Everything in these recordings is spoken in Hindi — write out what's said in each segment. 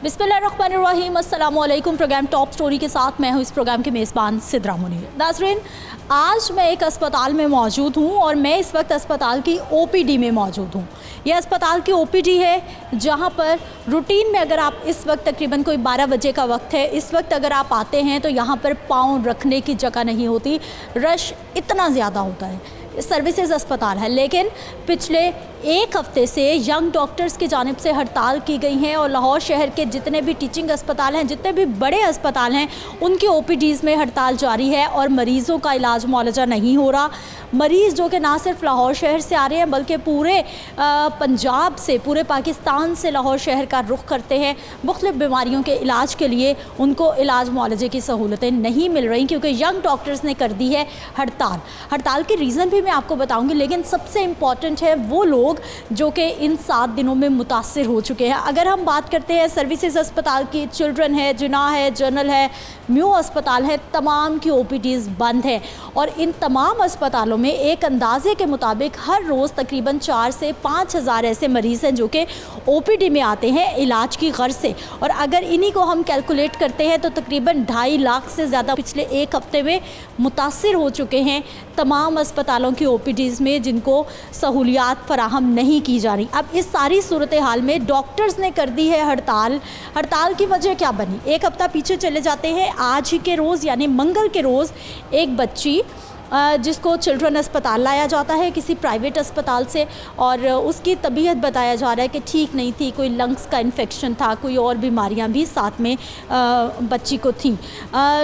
बिस्मिल्लाहिर्रहमानिर्रहीम, अस्सलाम वालेकुम। प्रोग्राम टॉप स्टोरी के साथ मैं हूँ इस प्रोग्राम की मेज़बान सिद्रा मुनीर। नाज़रीन, आज मैं एक अस्पताल में मौजूद हूँ और मैं इस वक्त अस्पताल की ओपीडी में मौजूद हूँ। यह अस्पताल की ओपीडी है जहाँ पर रूटीन में अगर आप इस वक्त तकरीबन कोई 12 बजे का वक्त है, इस वक्त अगर आप आते हैं तो यहाँ पर पाँव रखने की जगह नहीं होती, रश इतना ज़्यादा होता है। सर्विसेज अस्पताल है, लेकिन पिछले एक हफ्ते से यंग डॉक्टर्स की जानिब से हड़ताल की गई हैं और लाहौर शहर के जितने भी टीचिंग अस्पताल हैं, जितने भी बड़े अस्पताल हैं, उनकी ओपीडीज़ में हड़ताल जारी है और मरीज़ों का इलाज मुआलजा नहीं हो रहा। मरीज़ जो कि ना सिर्फ लाहौर शहर से आ रहे हैं बल्कि पूरे पंजाब से, पूरे पाकिस्तान से लाहौर शहर का रुख करते हैं मुख्तलिफ़ बीमारियों के इलाज के लिए, उनको इलाज मुआलजे की सहूलतें नहीं मिल रही क्योंकि यंग डॉक्टर्स ने कर दी है हड़ताल। हड़ताल के रीज़न भी मैं आपको बताऊंगी, लेकिन सबसे इम्पॉर्टेंट है वो लोग जो कि इन 7 दिनों में मुतासिर हो चुके हैं। अगर हम बात करते हैं सर्विसेज अस्पताल की, चिल्ड्रन है, जिना है, जनरल है, म्यू अस्पताल है, तमाम की ओपीडीज़ बंद है और इन तमाम अस्पतालों में एक अंदाजे के मुताबिक हर रोज़ तकरीबन 4 से 5 हज़ार ऐसे मरीज़ हैं जो कि ओपीडी में आते हैं इलाज की गर्ज से, और अगर इन्हीं को हम कैलकुलेट करते हैं तो तकरीबन 2.5 लाख से ज़्यादा पिछले एक हफ्ते में मुतासिर हो चुके हैं तमाम अस्पतालों की ओपीडीज़ में, जिनको सहूलियात फराहम नहीं की जा रही। अब इस सारी सूरत हाल में डॉक्टर्स ने कर दी है हड़ताल। हड़ताल की वजह क्या बनी? एक हफ़्ता पीछे चले जाते हैं। आज ही के रोज़ यानी मंगल के रोज़ एक बच्ची जिसको चिल्ड्रन अस्पताल लाया जाता है किसी प्राइवेट अस्पताल से, और उसकी तबीयत बताया जा रहा है कि ठीक नहीं थी, कोई लंग्स का इन्फेक्शन था, कोई और बीमारियां भी साथ में बच्ची को थी।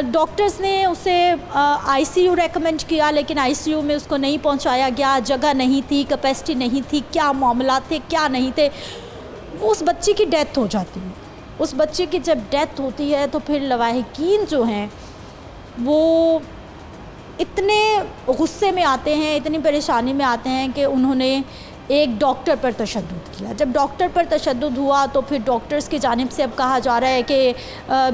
डॉक्टर्स ने उसे आईसीयू रेकमेंड किया, लेकिन आईसीयू में उसको नहीं पहुंचाया गया, जगह नहीं थी, कैपेसिटी नहीं थी, क्या मामला थे क्या नहीं थे। उस बच्ची की डेथ हो जाती है। उस बच्चे की जब डेथ होती है तो फिर लवाहिकीन जो हैं वो इतने गुस्से में आते हैं, इतनी परेशानी में आते हैं कि उन्होंने एक डॉक्टर पर तशद्दुद किया। जब डॉक्टर पर तशद्दुद हुआ तो फिर डॉक्टर्स की जानिब से अब कहा जा रहा है कि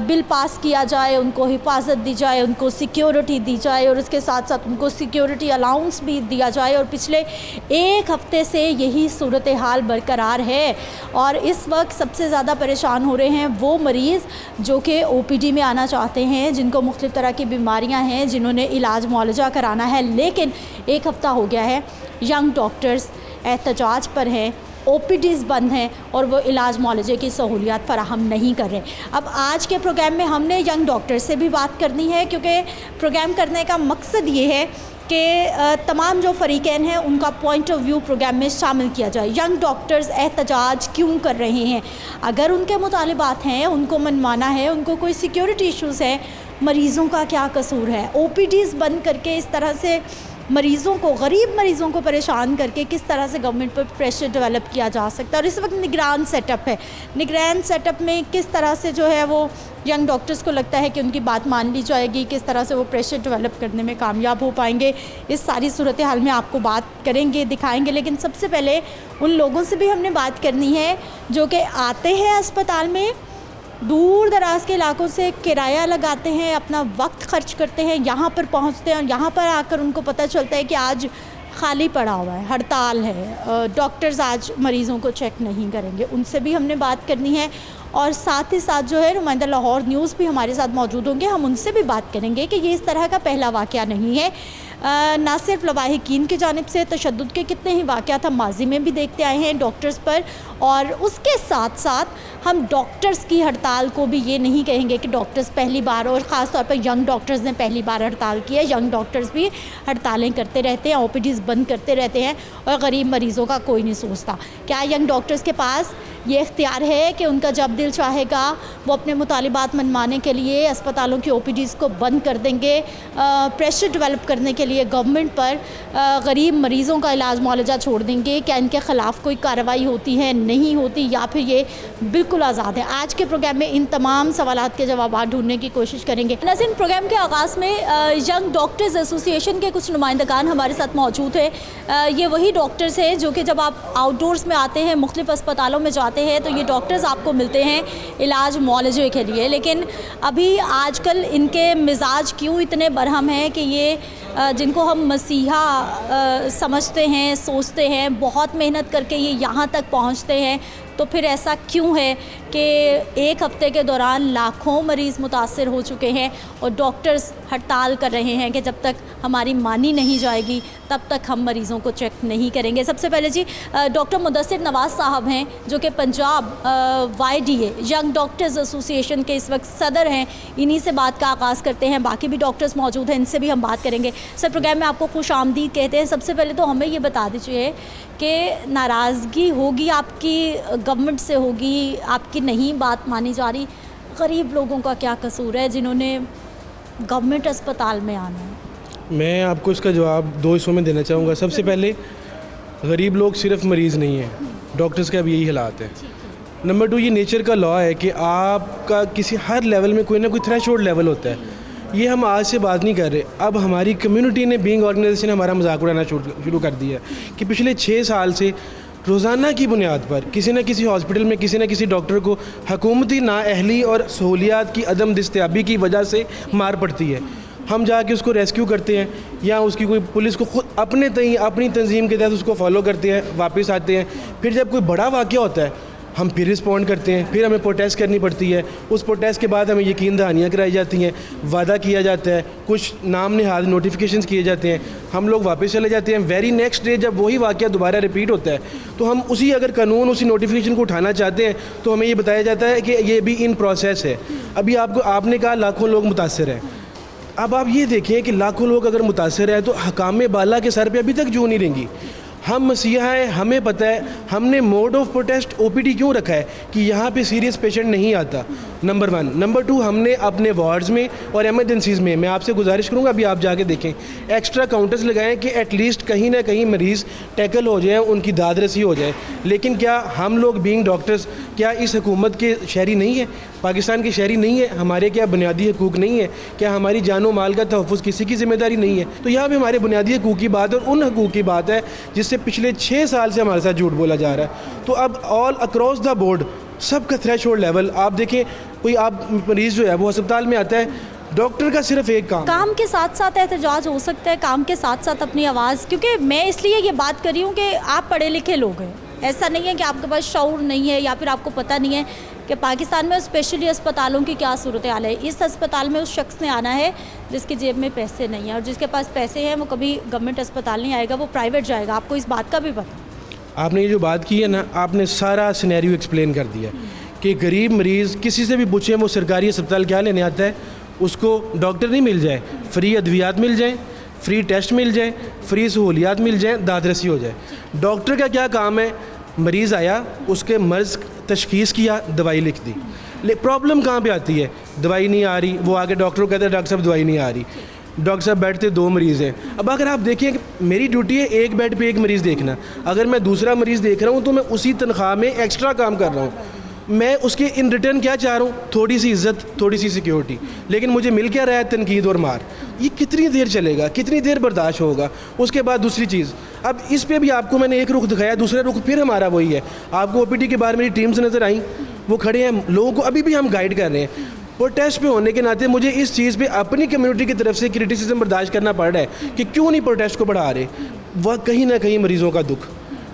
बिल पास किया जाए, उनको हिफाजत दी जाए, उनको सिक्योरिटी दी जाए और उसके साथ साथ उनको सिक्योरिटी अलाउंस भी दिया जाए। और पिछले एक हफ़्ते से यही सूरत हाल बरकरार है और इस वक्त सबसे ज़्यादा परेशान हो रहे हैं वो मरीज़ जो कि ओपीडी में आना चाहते हैं, जिनको मुख्तलिफ़ तरह की बीमारियाँ हैं, जिन्होंने इलाज मुआलजा कराना है, लेकिन एक हफ़्ता हो गया है यंग डॉक्टर्स एहतजाज पर हैं, ओपीडीज़ बंद हैं और वो इलाज मुआलजे की सहूलियात फ़राहम नहीं कर रहे। अब आज के प्रोग्राम में हमने यंग डॉक्टर से भी बात करनी है क्योंकि प्रोग्राम करने का मकसद ये है कि तमाम जो फ़रीक़ैन हैं उनका पॉइंट ऑफ व्यू प्रोग्राम में शामिल किया जाए। यंग डॉक्टर्स एहतजाज क्यों कर रहे हैं? अगर उनके मुतालिबात हैं, उनको मनवाना है, उनको कोई सिक्योरिटी इशूज़ है, मरीज़ों का क्या कसूर है? ओपीडीज़ बंद करके इस तरह से मरीज़ों को, गरीब मरीज़ों को परेशान करके किस तरह से गवर्नमेंट पर प्रेशर डेवलप किया जा सकता है? और इस वक्त निगरान सेटअप है, निगरान सेटअप में किस तरह से जो है वो यंग डॉक्टर्स को लगता है कि उनकी बात मान ली जाएगी, किस तरह से वो प्रेशर डेवलप करने में कामयाब हो पाएंगे, इस सारी सूरत हाल में आपको बात करेंगे, दिखाएंगे। लेकिन सबसे पहले उन लोगों से भी हमने बात करनी है जो कि आते हैं अस्पताल में, दूर दराज के इलाकों से किराया लगाते हैं, अपना वक्त खर्च करते हैं, यहाँ पर पहुँचते हैं और यहाँ पर आकर उनको पता चलता है कि आज खाली पड़ा हुआ है, हड़ताल है, डॉक्टर्स आज मरीज़ों को चेक नहीं करेंगे। उनसे भी हमने बात करनी है और साथ ही साथ जो है नुमाइंदा लाहौर न्यूज़ भी हमारे साथ मौजूद होंगे। हम उनसे भी बात करेंगे कि ये इस तरह का पहला वाक़या नहीं है। ना सिर्फ लवाहिकीन की जानिब से तशद्दुद के कितने ही वाक़यात हम माजी में भी देखते आए हैं डॉक्टर्स पर, और उसके साथ साथ हम डॉक्टर्स की हड़ताल को भी ये नहीं कहेंगे कि डॉक्टर्स पहली बार, और ख़ास तौर पर यंग डॉक्टर्स ने पहली बार हड़ताल की है। यंग डॉक्टर्स भी हड़तालें करते रहते हैं, ओपीडीज़ बंद करते रहते हैं और गरीब मरीज़ों का कोई नहीं सोचता। क्या यंग डॉक्टर्स के पास ये इख्तियार है कि उनका जब दिल चाहेगा वो अपने मुतालिबात मनवाने के लिए अस्पतालों की ओपीडीज़ को बंद कर देंगे, प्रेशर डेवलप करने के लिए गवर्नमेंट पर गरीब मरीज़ों का इलाज मुआलजा छोड़ देंगे? क्या इनके ख़िलाफ़ कोई कार्रवाई होती है, नहीं होती, या फिर ये बिल्कुल आज़ाद है? आज के प्रोग्राम में इन तमाम सवालात के जवाब ढूंढने की कोशिश करेंगे। नाज़रीन, प्रोग्राम के आगाज़ में यंग डॉक्टर्स एसोसिएशन के कुछ नुमाइंदगान हमारे साथ मौजूद हैं। ये वही डॉक्टर्स हैं जो कि जब आप आउटडोर्स में आते हैं, मुख्तलिफ़ अस्पतालों में जाते हैं तो ये डॉक्टर्स आपको मिलते हैं इलाज मुआलजे के लिए, लेकिन अभी आजकल इनके मिजाज क्यों इतने बरहम हैं कि ये जिनको हम मसीहा समझते हैं, सोचते हैं, बहुत मेहनत करके ये यहाँ तक पहुँचते हैं, तो फिर ऐसा क्यों है कि एक हफ़्ते के दौरान लाखों मरीज़ मुतासर हो चुके हैं और डॉक्टर्स हड़ताल कर रहे हैं कि जब तक हमारी मानी नहीं जाएगी तब तक हम मरीज़ों को चेक नहीं करेंगे। सबसे पहले जी डॉक्टर मुदस्सिर नवाज़ साहब हैं जो कि Punjab YDA young doctors association के इस वक्त सदर हैं, इन्हीं से बात का आगाज़ करते हैं। बाकी भी डॉक्टर्स मौजूद हैं, इनसे भी हम बात करेंगे। सर, प्रोग्राम में आपको खुश आमदीद कहते हैं। सबसे पहले तो हमें ये बता दीजिए कि नाराज़गी होगी आपकी गवर्नमेंट से, होगी आपकी नहीं बात मानी जा रही, गरीब लोगों का क्या कसूर है जिन्होंने गवर्नमेंट अस्पताल में आना है? मैं आपको इसका जवाब दो हिस्सों में देना चाहूँगा। सबसे पहले, गरीब लोग सिर्फ मरीज़ नहीं हैं, डॉक्टर्स का भी यही हालात है। नंबर 2, ये नेचर का लॉ है कि आपका किसी हर लेवल में कोई ना कोई थ्रेशोल्ड लेवल होता है। ये हम आज से बात नहीं कर रहे, अब हमारी कम्युनिटी ने, बीइंग ऑर्गेनाइजेशन, हमारा मजाक उड़ाना शुरू कर दिया कि पिछले 6 साल से रोज़ाना की बुनियाद पर किसी न किसी हॉस्पिटल में किसी न किसी डॉक्टर को हुकूमती नाअहली और सहूलियात की अदम दस्तयाबी की वजह से मार पड़ती है। हम जाके उसको रेस्क्यू करते हैं या उसकी कोई पुलिस को खुद अपने तय अपनी तंजीम के तहत उसको फॉलो करते हैं, वापस आते हैं। फिर जब कोई बड़ा वाक़या होता है हम फिर रिस्पॉन्ड करते हैं, फिर हमें प्रोटेस्ट करनी पड़ती है। उस प्रोटेस्ट के बाद हमें यकीन दहानियाँ कराई जाती हैं, वादा किया जाता है, कुछ नाम नहाद नोटिफिकेशंस किए जाते हैं, हम लोग वापस चले जाते हैं। वेरी नेक्स्ट डे जब वही वाक़या दोबारा रिपीट होता है तो हम उसी अगर कानून उसी नोटिफिकेशन को उठाना चाहते हैं तो हमें ये बताया जाता है कि ये भी इन प्रोसेस है। अभी आपने कहा लाखों लोग मुतासर हैं। अब आप ये देखें कि लाखों लोग अगर मुतासर हैं तो हकाम बाला के सर पे अभी तक जूं नहीं रेंगी। हम मसीहा हैं, हमें पता है, हमने मोड ऑफ प्रोटेस्ट OPD क्यों रखा है कि यहाँ पे सीरियस पेशेंट नहीं आता, नंबर 1। नंबर 2, हमने अपने वार्ड्स में और एमरजेंसीज़ में, मैं आपसे गुजारिश करूँगा अभी आप जाके देखें, एक्स्ट्रा काउंटर्स लगाएं कि एटलीस्ट कहीं ना कहीं मरीज़ टैकल हो जाए, उनकी दाद रसी हो जाए। लेकिन क्या हम लोग बीइंग डॉक्टर्स क्या इस हुकूमत के शहरी नहीं है, पाकिस्तान के शहरी नहीं है? हमारे क्या बुनियादी हकूक़ नहीं है? क्या हमारी जानो माल का तहफ़्फ़ुज़ किसी की ज़िम्मेदारी नहीं है? तो यहाँ पे हमारे बुनियादी हकूक़ की बात और उन हकूक़ की बात है जिससे पिछले 6 साल से हमारे साथ झूठ बोला जा रहा है। तो अब ऑल अक्रॉस द बोर्ड सबका थ्रेशोल्ड लेवल आप देखें, कोई आप मरीज़ जो है वो अस्पताल में आता है, डॉक्टर का सिर्फ एक काम के साथ साथ एहतजाज हो सकता है, काम के साथ साथ अपनी आवाज़, क्योंकि मैं इसलिए ये बात कर रही हूँ कि आप पढ़े लिखे लोग हैं, ऐसा नहीं है कि आपके पास शऊर नहीं है या फिर आपको पता नहीं है कि पाकिस्तान में स्पेशली अस्पतालों की क्या सूरत हाल है। इस अस्पताल में उस शख्स ने आना है जिसकी जेब में पैसे नहीं है, और जिसके पास पैसे हैं वो कभी गवर्नमेंट अस्पताल नहीं आएगा, वो प्राइवेट जाएगा। आपको इस बात का भी पता? आपने ये जो बात की है ना, आपने सारा सिनेरियो एक्सप्लेन कर दिया कि गरीब मरीज़ किसी से भी पूछें वो सरकारी अस्पताल क्या लेने आता है, उसको डॉक्टर नहीं मिल जाए, फ्री अद्वियात मिल जाए, फ्री टेस्ट मिल जाए, फ्री सहूलियात मिल जाए, दाद रसी हो जाए। डॉक्टर का क्या काम है? मरीज़ आया, उसके मर्ज़ तशखीस किया, दवाई लिख दी। ले प्रॉब्लम कहाँ पे आती है? दवाई नहीं आ रही, वो आके डॉक्टर को कहते हैं डॉक्टर साहब दवाई नहीं आ रही। डॉक्टर साहब बैठते 2 मरीज़ हैं। अब अगर आप देखें कि मेरी ड्यूटी है एक बेड पे एक मरीज़ देखना, अगर मैं दूसरा मरीज़ देख रहा हूँ तो मैं उसी तनख्वाह में एक्स्ट्रा काम कर रहा हूँ। मैं उसके इन रिटर्न क्या चाह रहा हूँ? थोड़ी सी इज़्ज़त, थोड़ी सी सिक्योरिटी। लेकिन मुझे मिल क्या रहा है? तनकीद और मार। ये कितनी देर चलेगा, कितनी देर बर्दाश्त होगा? उसके बाद दूसरी चीज़, अब इस पे भी आपको मैंने एक रुख दिखाया, दूसरा रुख फिर हमारा वही है। आपको OPD के बारे में टीम्स नज़र आई, वो खड़े हैं, लोगों को अभी भी हम गाइड कर रहे हैं। प्रोटेस्ट पे होने के नाते मुझे इस चीज़ पे अपनी कम्युनिटी की तरफ से क्रिटिसिज्म बर्दाश्त करना पड़ रहा है कि क्यों नहीं प्रोटेस्ट को बढ़ा रहे। वह कहीं ना कहीं मरीज़ों का दुख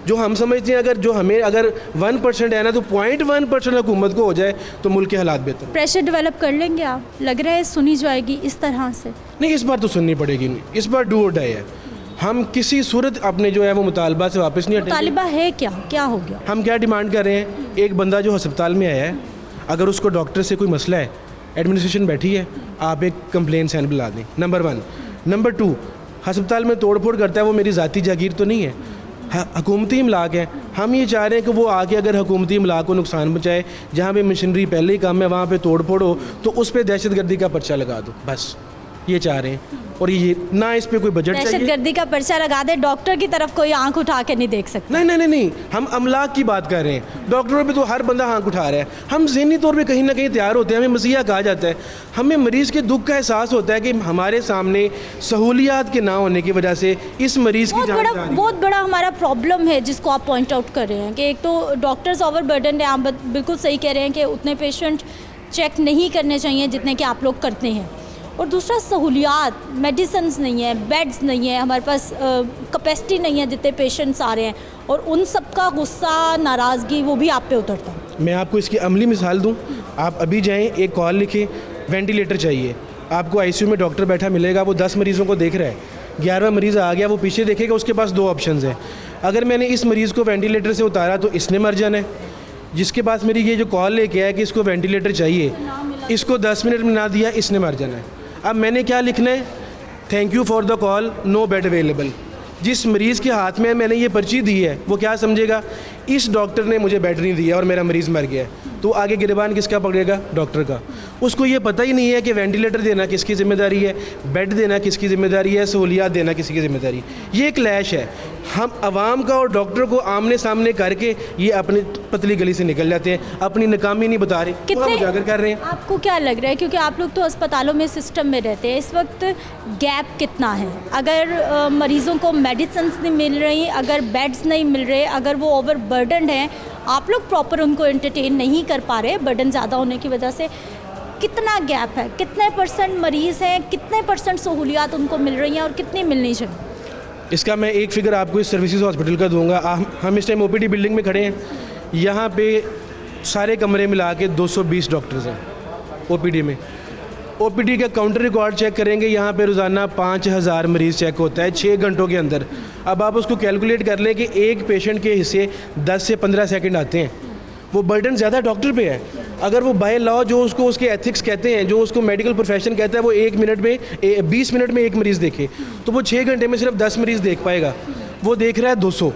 जो हम समझते हैं, अगर जो हमें अगर 1% है ना तो 0.1% हुकूमत को हो जाए तो मुल्क के हालात बेहतर। प्रेशर डेवलप कर लेंगे आप? लग रहा है सुनी जाएगी इस तरह से? नहीं, इस बार तो सुननी पड़ेगी नहीं, इस बार डू और डाई है। हम किसी सूरत अपने जो है वो मुतालबा से वापस नहीं हटेंगे। मुतालबा है क्या हो गया? हम क्या डिमांड कर रहे हैं? एक बंदा जो अस्पताल में आया है, अगर उसको डॉक्टर से कोई मसला है, एडमिनिस्ट्रेशन बैठी है, आप एक कंप्लेन सैन बुला दें, नंबर 1। नंबर 2, अस्पताल में तोड़ फोड़ करता है, वो मेरी ज़ाती जागीर तो नहीं है, हुकूमती इमलाक है। हम ये चाह रहे हैं कि वो आके अगर हुकूमती इमलाक को नुकसान पहुँचाए, जहाँ पे मशीनरी पहले ही कम है वहाँ पे तोड़ फोड़ हो तो उस पर दहशतगर्दी का पर्चा लगा दो, बस ये चाह रहे हैं। और ये ना इस पे कोई बजट चाहिए, दहशतगर्दी का पर्चा लगा दे, डॉक्टर की तरफ कोई आंख उठा के नहीं देख सकता। नहीं, हम अमलाक की बात कर रहे हैं। डॉक्टरों पे तो हर बंदा आंख उठा रहा है। हम ज़हनी तौर पे कहीं ना कहीं तैयार होते हैं, हमें मसीहा कहा जाता है, हमें मरीज़ के दुख का एहसास होता है कि हमारे सामने सहूलियात के ना होने की वजह से इस मरीज़ की बहुत बड़ा हमारा प्रॉब्लम है जिसको आप पॉइंट आउट कर रहे हैं कि एक तो डॉक्टर्स ओवर बर्डन है। आप बिल्कुल सही कह रहे हैं कि उतने पेशेंट चेक नहीं करने चाहिए जितने कि आप लोग करते हैं, और दूसरा सहूलियात, मेडिसिन्स नहीं है, बेड्स नहीं है, हमारे पास कैपेसिटी नहीं है जितने पेशेंट्स आ रहे हैं, और उन सब का गुस्सा, नाराज़गी वो भी आप पे उतरता है। मैं आपको इसकी अमली मिसाल दूं, आप अभी जाएं, एक कॉल लिखें, वेंटिलेटर चाहिए, आपको आईसीयू में डॉक्टर बैठा मिलेगा, वो 10 मरीज़ों को देख रहा है, 11वां मरीज़ आ गया, वो पीछे देखेगा, उसके पास 2 ऑप्शंस हैं। अगर मैंने इस मरीज़ को वेंटिलेटर से उतारा तो इसने मर जाना है, जिसके पास मेरी ये जो कॉल लेके आया कि इसको वेंटिलेटर चाहिए, इसको 10 मिनट में ना दिया, इसने मर जाना है। अब मैंने क्या लिखना है? Thank you for the call, no bed available. जिस मरीज़ के हाथ में मैंने ये पर्ची दी है वो क्या समझेगा? इस डॉक्टर ने मुझे बेड नहीं दिया और मेरा मरीज़ मर गया है, तो आगे गिरबान किसका पकड़ेगा? डॉक्टर का। उसको ये पता ही नहीं है कि वेंटिलेटर देना किसकी ज़िम्मेदारी है, बेड देना किसकी ज़िम्मेदारी है, सहूलियात देना किसी की ज़िम्मेदारी। ये क्लैश है, हम आवाम का और डॉक्टर को आमने सामने करके ये अपनी पतली गली से निकल जाते हैं, अपनी नाकामी नहीं बता रहे, कितने उजागर कर रहे हैं। आपको क्या लग रहा है, क्योंकि आप लोग तो अस्पतालों में सिस्टम में रहते हैं, इस वक्त गैप कितना है? अगर मरीज़ों को मेडिसिन्स नहीं मिल रही, अगर बेड्स नहीं मिल रहे, अगर वो ओवर बर्डन है, आप लोग प्रॉपर उनको एंटरटेन नहीं कर पा रहे बर्डन ज़्यादा होने की वजह से, कितना गैप है? कितने % मरीज़ हैं, कितने % सहूलियात उनको मिल रही हैं और कितनी मिलनी चाहिए? इसका मैं एक फिगर आपको इस सर्विसेज हॉस्पिटल का दूंगा। हम इस टाइम ओपीडी बिल्डिंग में खड़े हैं, यहाँ पे सारे कमरे मिला के 220 डॉक्टर्स हैं ओपीडी में। ओपीडी का काउंटर रिकॉर्ड चेक करेंगे, यहाँ पे रोज़ाना 5000 मरीज़ चेक होता है 6 घंटों के अंदर। अब आप उसको कैलकुलेट कर लें कि एक पेशेंट के हिस्से 10 से 15 सेकंड आते हैं, वो बर्डन ज़्यादा डॉक्टर पे है। अगर वो बाय लॉ जो उसको उसके एथिक्स कहते हैं, जो उसको मेडिकल प्रोफेशन कहता है, वो 1 मिनट में 20 मिनट में एक मरीज़ देखे, तो वो 6 घंटे में सिर्फ 10 मरीज़ देख पाएगा, वो देख रहा है 200।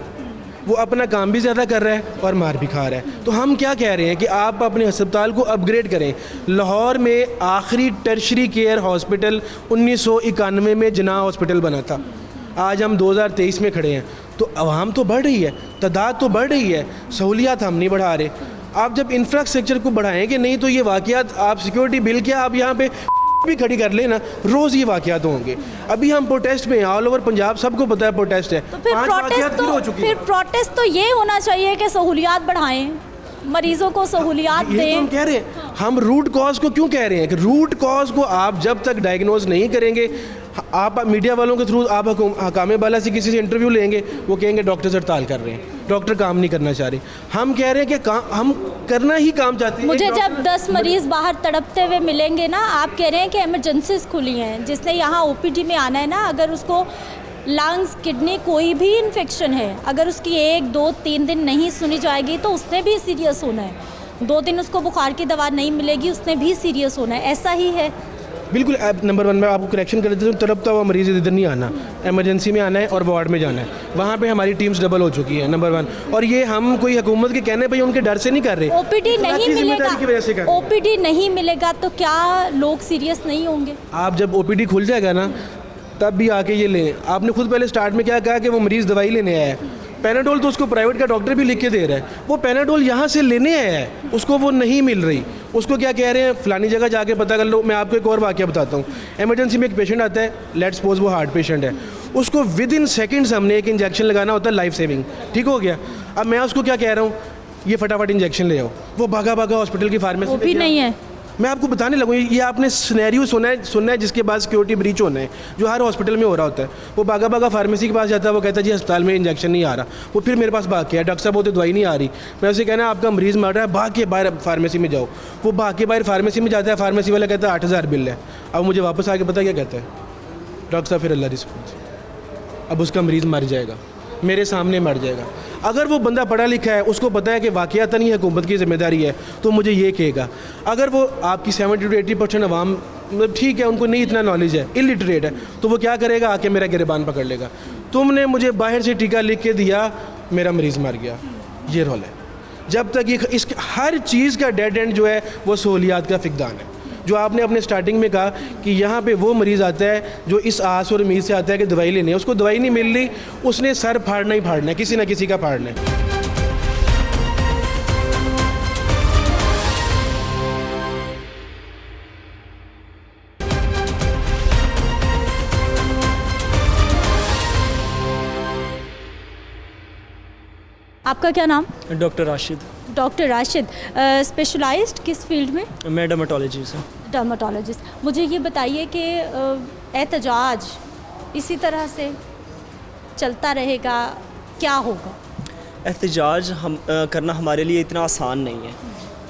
वो अपना काम भी ज़्यादा कर रहा है और मार भी खा रहा है। तो हम क्या कह रहे हैं कि आप अपने अस्पताल को अपग्रेड करें। लाहौर में आखिरी टर्शरी केयर हॉस्पिटल 1991 में जिन्ना हॉस्पिटल बना था, आज हम 2023 में खड़े हैं, तो आवाम तो बढ़ रही है, तादाद तो बढ़ रही है, सहूलियात हम नहीं बढ़ा रहे। आप जब इंफ्रास्ट्रक्चर को बढ़ाएंगे नहीं तो ये वाक़यात, आप सिक्योरिटी बिल क्या आप यहाँ पे भी खड़ी कर लेना, रोज़ ये वाक़यात होंगे। अभी हम प्रोटेस्ट में, ऑल ओवर पंजाब सबको पता है प्रोटेस्ट है, तो फिर प्रोटेस्ट तो ये होना चाहिए कि सहूलियात बढ़ाएं, मरीजों को सहूलियात ये दें। तो हम कह रहे हैं, हम रूट कॉज को क्यों कह रहे हैं कि रूट कॉज को आप जब तक डायग्नोज नहीं करेंगे, आप मीडिया वालों के थ्रू आप हकामे बाला से किसी से इंटरव्यू लेंगे, वो कहेंगे डॉक्टर्स हड़ताल कर रहे हैं, डॉक्टर काम नहीं करना चाह रहे। हम कह रहे हैं कि हम करना ही काम चाहते हैं। मुझे जब 10 मरीज़ बाहर तड़पते हुए मिलेंगे ना, आप कह रहे हैं कि एमरजेंसीज खुली हैं, जिसने यहाँ ओपीडी में आना है ना, अगर उसको लंग्स, किडनी, कोई भी इन्फेक्शन है, अगर उसकी 1, 2, 3 दिन नहीं सुनी जाएगी तो उसने भी सीरियस होना है। 2 दिन उसको बुखार की दवा नहीं मिलेगी, उसने भी सीरियस होना है। ऐसा ही है। बिल्कुल। नंबर 1 में आपको करेक्शन कर देते हैं, तड़पता हुआ मरीज़ इधर नहीं आना, एमरजेंसी में आना है और वार्ड में जाना है। वहाँ पे हमारी टीम्स डबल हो चुकी है, नंबर 1। और ये हम कोई हुकूमत के कहने पे उनके डर से नहीं कर रहे, ओपीडी नहीं मिलेगा, ओपीडी नहीं मिलेगा तो क्या लोग सीरियस नहीं होंगे? आप जब ओपीडी खुल जाएगा ना, तब भी आके ये लें। आपने खुद पहले स्टार्ट में क्या कहा कि वो मरीज़ दवाई लेने आया है, पैनाडोल तो उसको प्राइवेट का डॉक्टर भी लिख के दे रहा है, वो पैनाडोल यहाँ से लेने आया है, उसको वो नहीं मिल रही। उसको क्या कह रहे हैं, फलानी जगह जाके पता कर लो। मैं आपको एक और वाक़या बताता हूँ। एमरजेंसी में एक पेशेंट आता है, लेट्स सपोज वो हार्ट पेशेंट है, उसको विद इन सेकेंड्स हमने एक इंजेक्शन लगाना होता है, लाइफ सेविंग, ठीक हो गया। अब मैं उसको क्या कह रहा हूँ, ये फटाफट इंजेक्शन ले आओ, वो भागा भागा हॉस्पिटल की फार्मेसी भी नहीं है। मैं आपको बताने लगूँ, ये आपने सिनेरियो सुनना है जिसके बाद सिक्योरिटी ब्रीच होना है, जो हर हॉस्पिटल में हो रहा होता है। वो भागा भागा फार्मेसी के पास जाता है, वो कहता है जी अस्पताल में इंजेक्शन नहीं आ रहा, वो फिर मेरे पास भाग के डॉक्टर साहब वो तो दवाई नहीं आ रही। मैं उसे कहना आपका मरीज़ मर रहा है, भाग के बाहर फार्मेसी में जाओ। वो भाग के बाहर फार्मेसी में जाता है, फार्मेसी वाला कहता है 8000 बिल है। अब मुझे वापस आके पता क्या कहता है, डॉक्टर साहब फिर अल्लाह रिस्पॉन्स, अब उसका मरीज़ मर जाएगा, मेरे सामने मर जाएगा। अगर वो बंदा पढ़ा लिखा है, उसको पता है कि वाक़यातन ही हुकूमत की ज़िम्मेदारी है, तो मुझे ये कहेगा। अगर वो आपकी 70 to 80% अवाम ठीक है, उनको नहीं इतना नॉलेज है, इलिटरेट है, तो वो क्या करेगा, आके मेरा गिरबान पकड़ लेगा। तुमने मुझे बाहर से टीका लिख के दिया, मेरा मरीज़ मर गया, ये रोल है। जब तक ये इस हर चीज़ का डेड एंड जो है वो सहूलियात का फ़िकदान है। जो आपने अपने स्टार्टिंग में कहा कि यहाँ पे वो मरीज़ आता है जो इस आस और उम्मीद से आता है कि दवाई लेनी है, उसको दवाई नहीं मिल रही, उसने सर फाड़ना ही फाड़ना है, किसी ना किसी का फाड़ना है। आपका क्या नाम? Doctor Rashid. Doctor Rashid, specialized किस फील्ड में? मैं डर्मेटोलॉजी से। डर्माटोलॉजिस्ट। मुझे ये बताइए कि एहतजाज इसी तरह से चलता रहेगा, क्या होगा? एहतजाज करना हमारे लिए इतना आसान नहीं है,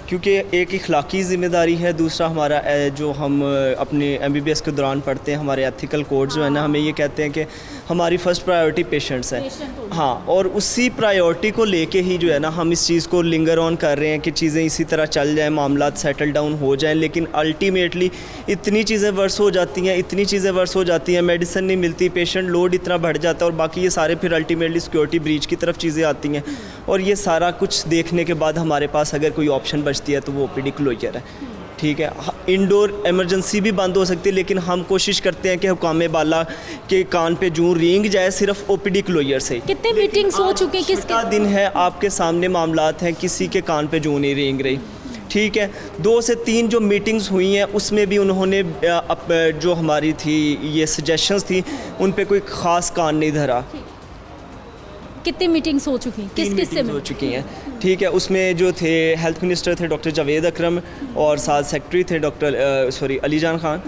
क्योंकि एक इखलाकी ज़िम्मेदारी है, दूसरा हमारा जो हम अपने MBBS के दौरान पढ़ते हैं, हमारे एथिकल कोड जो है ना, हमें ये कहते हैं कि हमारी फ़र्स्ट प्रायोरिटी पेशेंट्स है। हाँ, और उसी प्रायोरिटी को लेके ही जो है ना हम इस चीज़ को लिंगर ऑन कर रहे हैं कि चीज़ें इसी तरह चल जाएं, मामला सेटल डाउन हो जाएं, लेकिन अल्टीमेटली इतनी चीज़ें वर्स हो जाती हैं, इतनी चीज़ें वर्स हो जाती हैं, मेडिसिन नहीं मिलती, पेशेंट लोड इतना बढ़ जाता है, और बाकी ये सारे फिर अल्टीमेटली सिक्योरिटी ब्रीच की तरफ चीज़ें आती हैं। और ये सारा कुछ देखने के बाद हमारे पास अगर कोई ऑप्शन बचती है तो वो OPD क्लोजर है। ठीक है, इंडोर इमरजेंसी भी बंद हो सकती है, लेकिन हम कोशिश करते हैं कि हुकाम बाला के कान पे जूं रेंग जाए सिर्फ OPD क्लोजर से। कितने मीटिंग्स हो चुकी हैं? किसका दिन है, आपके सामने मामलात हैं, किसी के कान पे जूं नहीं रेंग रही। ठीक है, 2 से 3 जो मीटिंग्स हुई हैं उसमें भी उन्होंने जो हमारी थी ये सजेशंस थी उन पे कोई ख़ास कान नहीं धरा। कितनी मीटिंग्स हो चुकी हैं? किस किस से हो चुकी हैं? ठीक है, उसमें जो थे हेल्थ मिनिस्टर थे डॉक्टर जावेद अकरम, और साथ सेक्रेटरी थे अली जान खान।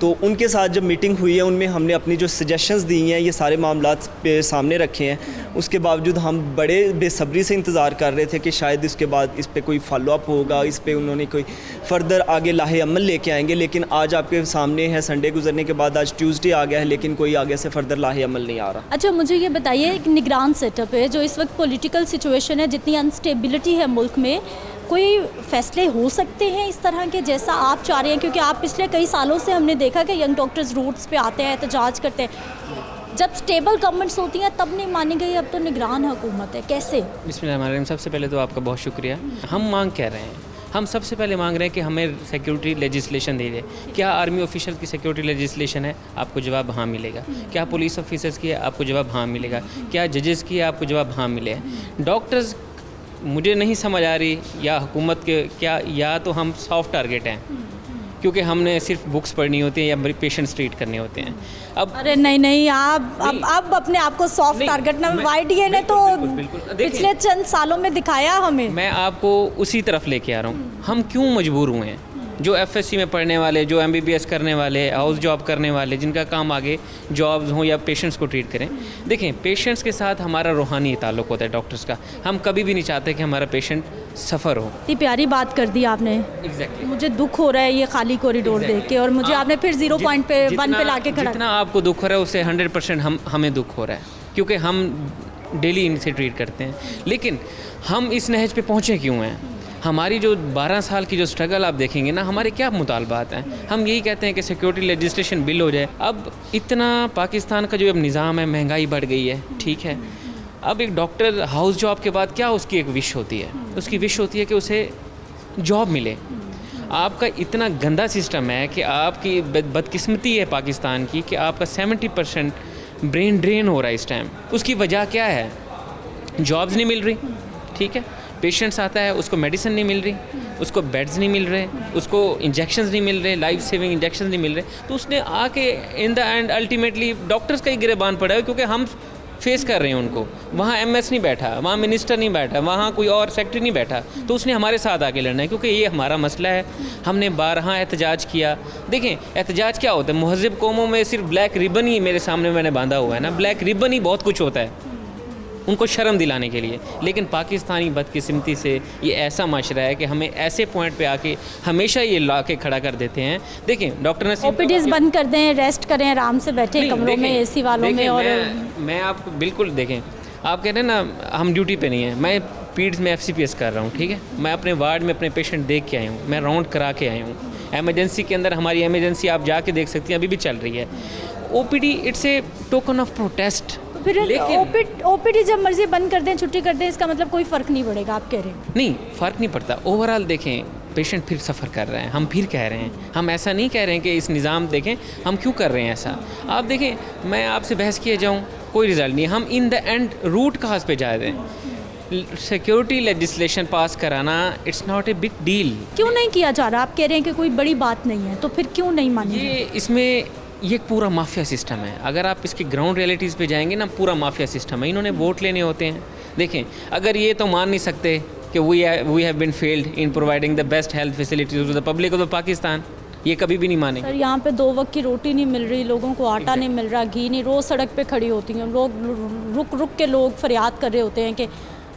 तो उनके साथ जब मीटिंग हुई है उनमें हमने अपनी जो सजेशंस दी हैं ये सारे मामलात पे सामने रखे हैं। उसके बावजूद हम बड़े बेसब्री से इंतज़ार कर रहे थे कि शायद इसके बाद इस पे कोई फॉलो अप होगा, इस पे उन्होंने कोई फ़र्दर आगे लाहे अमल लेके आएंगे। लेकिन आज आपके सामने है, संडे गुजरने के बाद आज ट्यूसडे आ गया है, लेकिन कोई आगे से फ़र्दर लाहे अमल नहीं आ रहा। अच्छा, मुझे ये बताइए, एक निगरान सेटअप है जो इस वक्त पॉलिटिकल सिचुएशन है, जितनी अनस्टेबिलिटी है मुल्क में, कोई फैसले हो सकते हैं इस तरह के जैसा आप चाह रहे हैं? क्योंकि आप पिछले कई सालों से हमने देखा कि यंग डॉक्टर्स रूट्स पे आते हैं, एहतजाज करते हैं। जब स्टेबल गवर्नमेंट्स होती हैं तब नहीं मानी गई, अब तो निगरान हुकूमत है, कैसे? बिस्मिल्लाहिर्रहमानिर्रहीम। सबसे पहले तो आपका बहुत शुक्रिया। हम मांग कह रहे हैं, हम सबसे पहले मांग रहे हैं कि हमें सिक्योरिटी लेजिस्लेशन दे दे। क्या आर्मी ऑफिशियल की सिक्योरिटी लेजिस्लेशन है? आपको जवाब हाँ मिलेगा। क्या पुलिस ऑफिसर्स की है? आपको जवाब हाँ मिलेगा। क्या जजेस की है? आपको जवाब हाँ मिलेगा। डॉक्टर्स मुझे नहीं समझ आ रही, या हुकूमत के क्या, या तो हम सॉफ्ट टारगेट हैं क्योंकि हमने सिर्फ बुक्स पढ़नी होती हैं या पेशेंट्स ट्रीट करने होते हैं। अब अरे नहीं, आप अब अपने आप को सॉफ्ट टारगेट ना, YDA ने तो पिछले चंद सालों में दिखाया हमें। मैं आपको उसी तरफ लेके आ रहा हूँ। हम क्यों मजबूर हुए हैं? जो FSC में पढ़ने वाले, जो MBBS करने वाले, हाउस जॉब करने वाले, जिनका काम आगे जॉब्स हों या पेशेंट्स को ट्रीट करें। देखें, पेशेंट्स के साथ हमारा रूहानी ताल्लुक़ होता है डॉक्टर्स का। हम कभी भी नहीं चाहते कि हमारा पेशेंट सफ़र हो। इतनी प्यारी बात कर दी आपने। एग्जैक्टली। मुझे दुख हो रहा है ये खाली कॉरिडोर देख के, और मुझे आपने फिर 0 पॉइंट पे 1 पे लाके खड़ा। जितना आपको दुख हो रहा है उससे 100% हमें दुख हो रहा है, क्योंकि हम डेली इनसे ट्रीट करते हैं। लेकिन हम इस नहज पे पहुँचे क्यों हैं? हमारी जो 12 साल की जो स्ट्रगल आप देखेंगे ना, हमारे क्या मुतालबात हैं। हम यही कहते हैं कि सिक्योरिटी लेजिस्लेशन बिल हो जाए। अब इतना पाकिस्तान का जो अब निज़ाम है, महंगाई बढ़ गई है, ठीक है। अब एक डॉक्टर हाउस जॉब के बाद क्या उसकी एक विश होती है? उसकी विश होती है कि उसे जॉब मिले। आपका इतना गंदा सिस्टम है कि आपकी बदकिस्मती है पाकिस्तान की कि आपका 70% ब्रेन ड्रेन हो रहा है इस टाइम। उसकी वजह क्या है? जॉब्स नहीं मिल रही, ठीक है। पेशेंट्स आता है, उसको मेडिसिन नहीं मिल रही, उसको बेड्स नहीं मिल रहे, उसको इंजेक्शंस नहीं मिल रहे, लाइफ सेविंग इंजेक्शंस नहीं मिल रहे। तो उसने आके in the end ultimately doctors का ही गिरेबान पड़ा है, क्योंकि हम फेस कर रहे हैं उनको। वहाँ MS नहीं बैठा, वहाँ मिनिस्टर नहीं बैठा, वहाँ कोई और सेक्रेटरी नहीं बैठा, तो उसने हमारे साथ आके लड़ना है, क्योंकि ये हमारा मसला है। हमने 12 एहतजाज किया। देखें, एहतजाज क्या होता है? महज़िब कौमों में सिर्फ ब्लैक रिबन ही मेरे सामने मैंने बांधा हुआ है ना, ब्लैक रिबन ही बहुत कुछ होता है उनको शर्म दिलाने के लिए। लेकिन पाकिस्तानी बदकिस्मती से ये ऐसा माशरा है कि हमें ऐसे पॉइंट पे आके हमेशा ये ला के खड़ा कर देते हैं। देखें, डॉक्टर नसीम OPDs बंद कर दें, रेस्ट करें, आराम से बैठे कमरों में, AC वालों में। और मैं आपको बिल्कुल, देखें, आप कह रहे हैं ना हम ड्यूटी पे नहीं हैं, मैं पीड्स में FCPS कर रहा हूँ, ठीक है। मैं अपने वार्ड में अपने पेशेंट देख के आया हूँ, मैं राउंड करा के आया हूँ। एमरजेंसी के अंदर हमारी एमरजेंसी आप जाके देख सकती हैं, अभी भी चल रही है। OPD it's A token of protest. फिर OPD जब मर्जी बंद कर दें, छुट्टी कर दें, इसका मतलब कोई फ़र्क नहीं पड़ेगा, आप कह रहे हैं? नहीं, फ़र्क नहीं पड़ता। ओवरऑल देखें, पेशेंट फिर सफ़र कर रहे हैं। हम फिर कह रहे हैं, हम ऐसा नहीं कह रहे हैं कि इस निज़ाम, देखें हम क्यों कर रहे हैं ऐसा। आप देखें, मैं आपसे बहस किए जाऊँ, कोई रिज़ल्ट नहीं। हम इन द एंड रूट कहाँ पे जा रहे हैं? सिक्योरिटी लेजिस्लेशन पास कराना it's not a big deal. क्यों नहीं किया जा रहा? आप कह रहे हैं कि कोई बड़ी बात नहीं है, तो फिर क्यों नहीं मानी? ये इसमें ये पूरा माफिया सिस्टम है। अगर आप इसकी ग्राउंड रियलिटीज़ पे जाएंगे ना, पूरा माफिया सिस्टम है। इन्होंने वोट लेने होते हैं। देखें, अगर ये तो मान नहीं सकते कि we have been failed in providing the best health facilities to the public of the Pakistan, ये कभी भी नहीं मानेंगे। सर यहाँ पे 2 वक्त की रोटी नहीं मिल रही, लोगों को आटा नहीं मिल रहा, घी नहीं, रोज़ सड़क पे खड़ी होती हैं लोग, रुक रुक के लोग फरियाद कर रहे होते हैं कि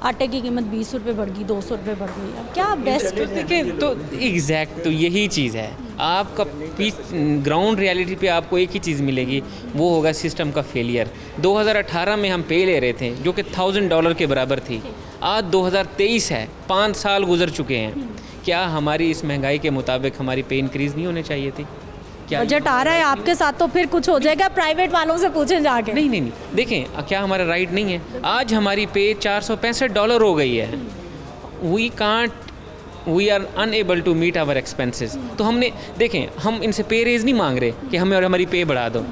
आटे की कीमत 20 रुपये बढ़ गई, 200 रुपये बढ़ गई। अब क्या बेस्ट देखिए तो एग्जैक्ट तो यही चीज़ है, आपका ग्राउंड रियलिटी पे आपको एक ही चीज़ मिलेगी, वो होगा सिस्टम का फेलियर। 2018 में हम पे ले रहे थे जो कि $1000 के बराबर थी, आज 2023 है, 5 साल गुजर चुके हैं। क्या हमारी इस महंगाई के मुताबिक हमारी पे इंक्रीज़ नहीं होनी चाहिए थी? क्या बजट आ रहा है आपके साथ तो फिर कुछ हो जाएगा, प्राइवेट वालों से पूछें जाके। नहीं, देखें क्या हमारा राइट नहीं है? आज हमारी पे $465 हो गई है। We are unable to meet our expenses. तो हमने देखें, हम इनसे पे रेज नहीं मांग रहे कि हमें और हमारी पे बढ़ा दो।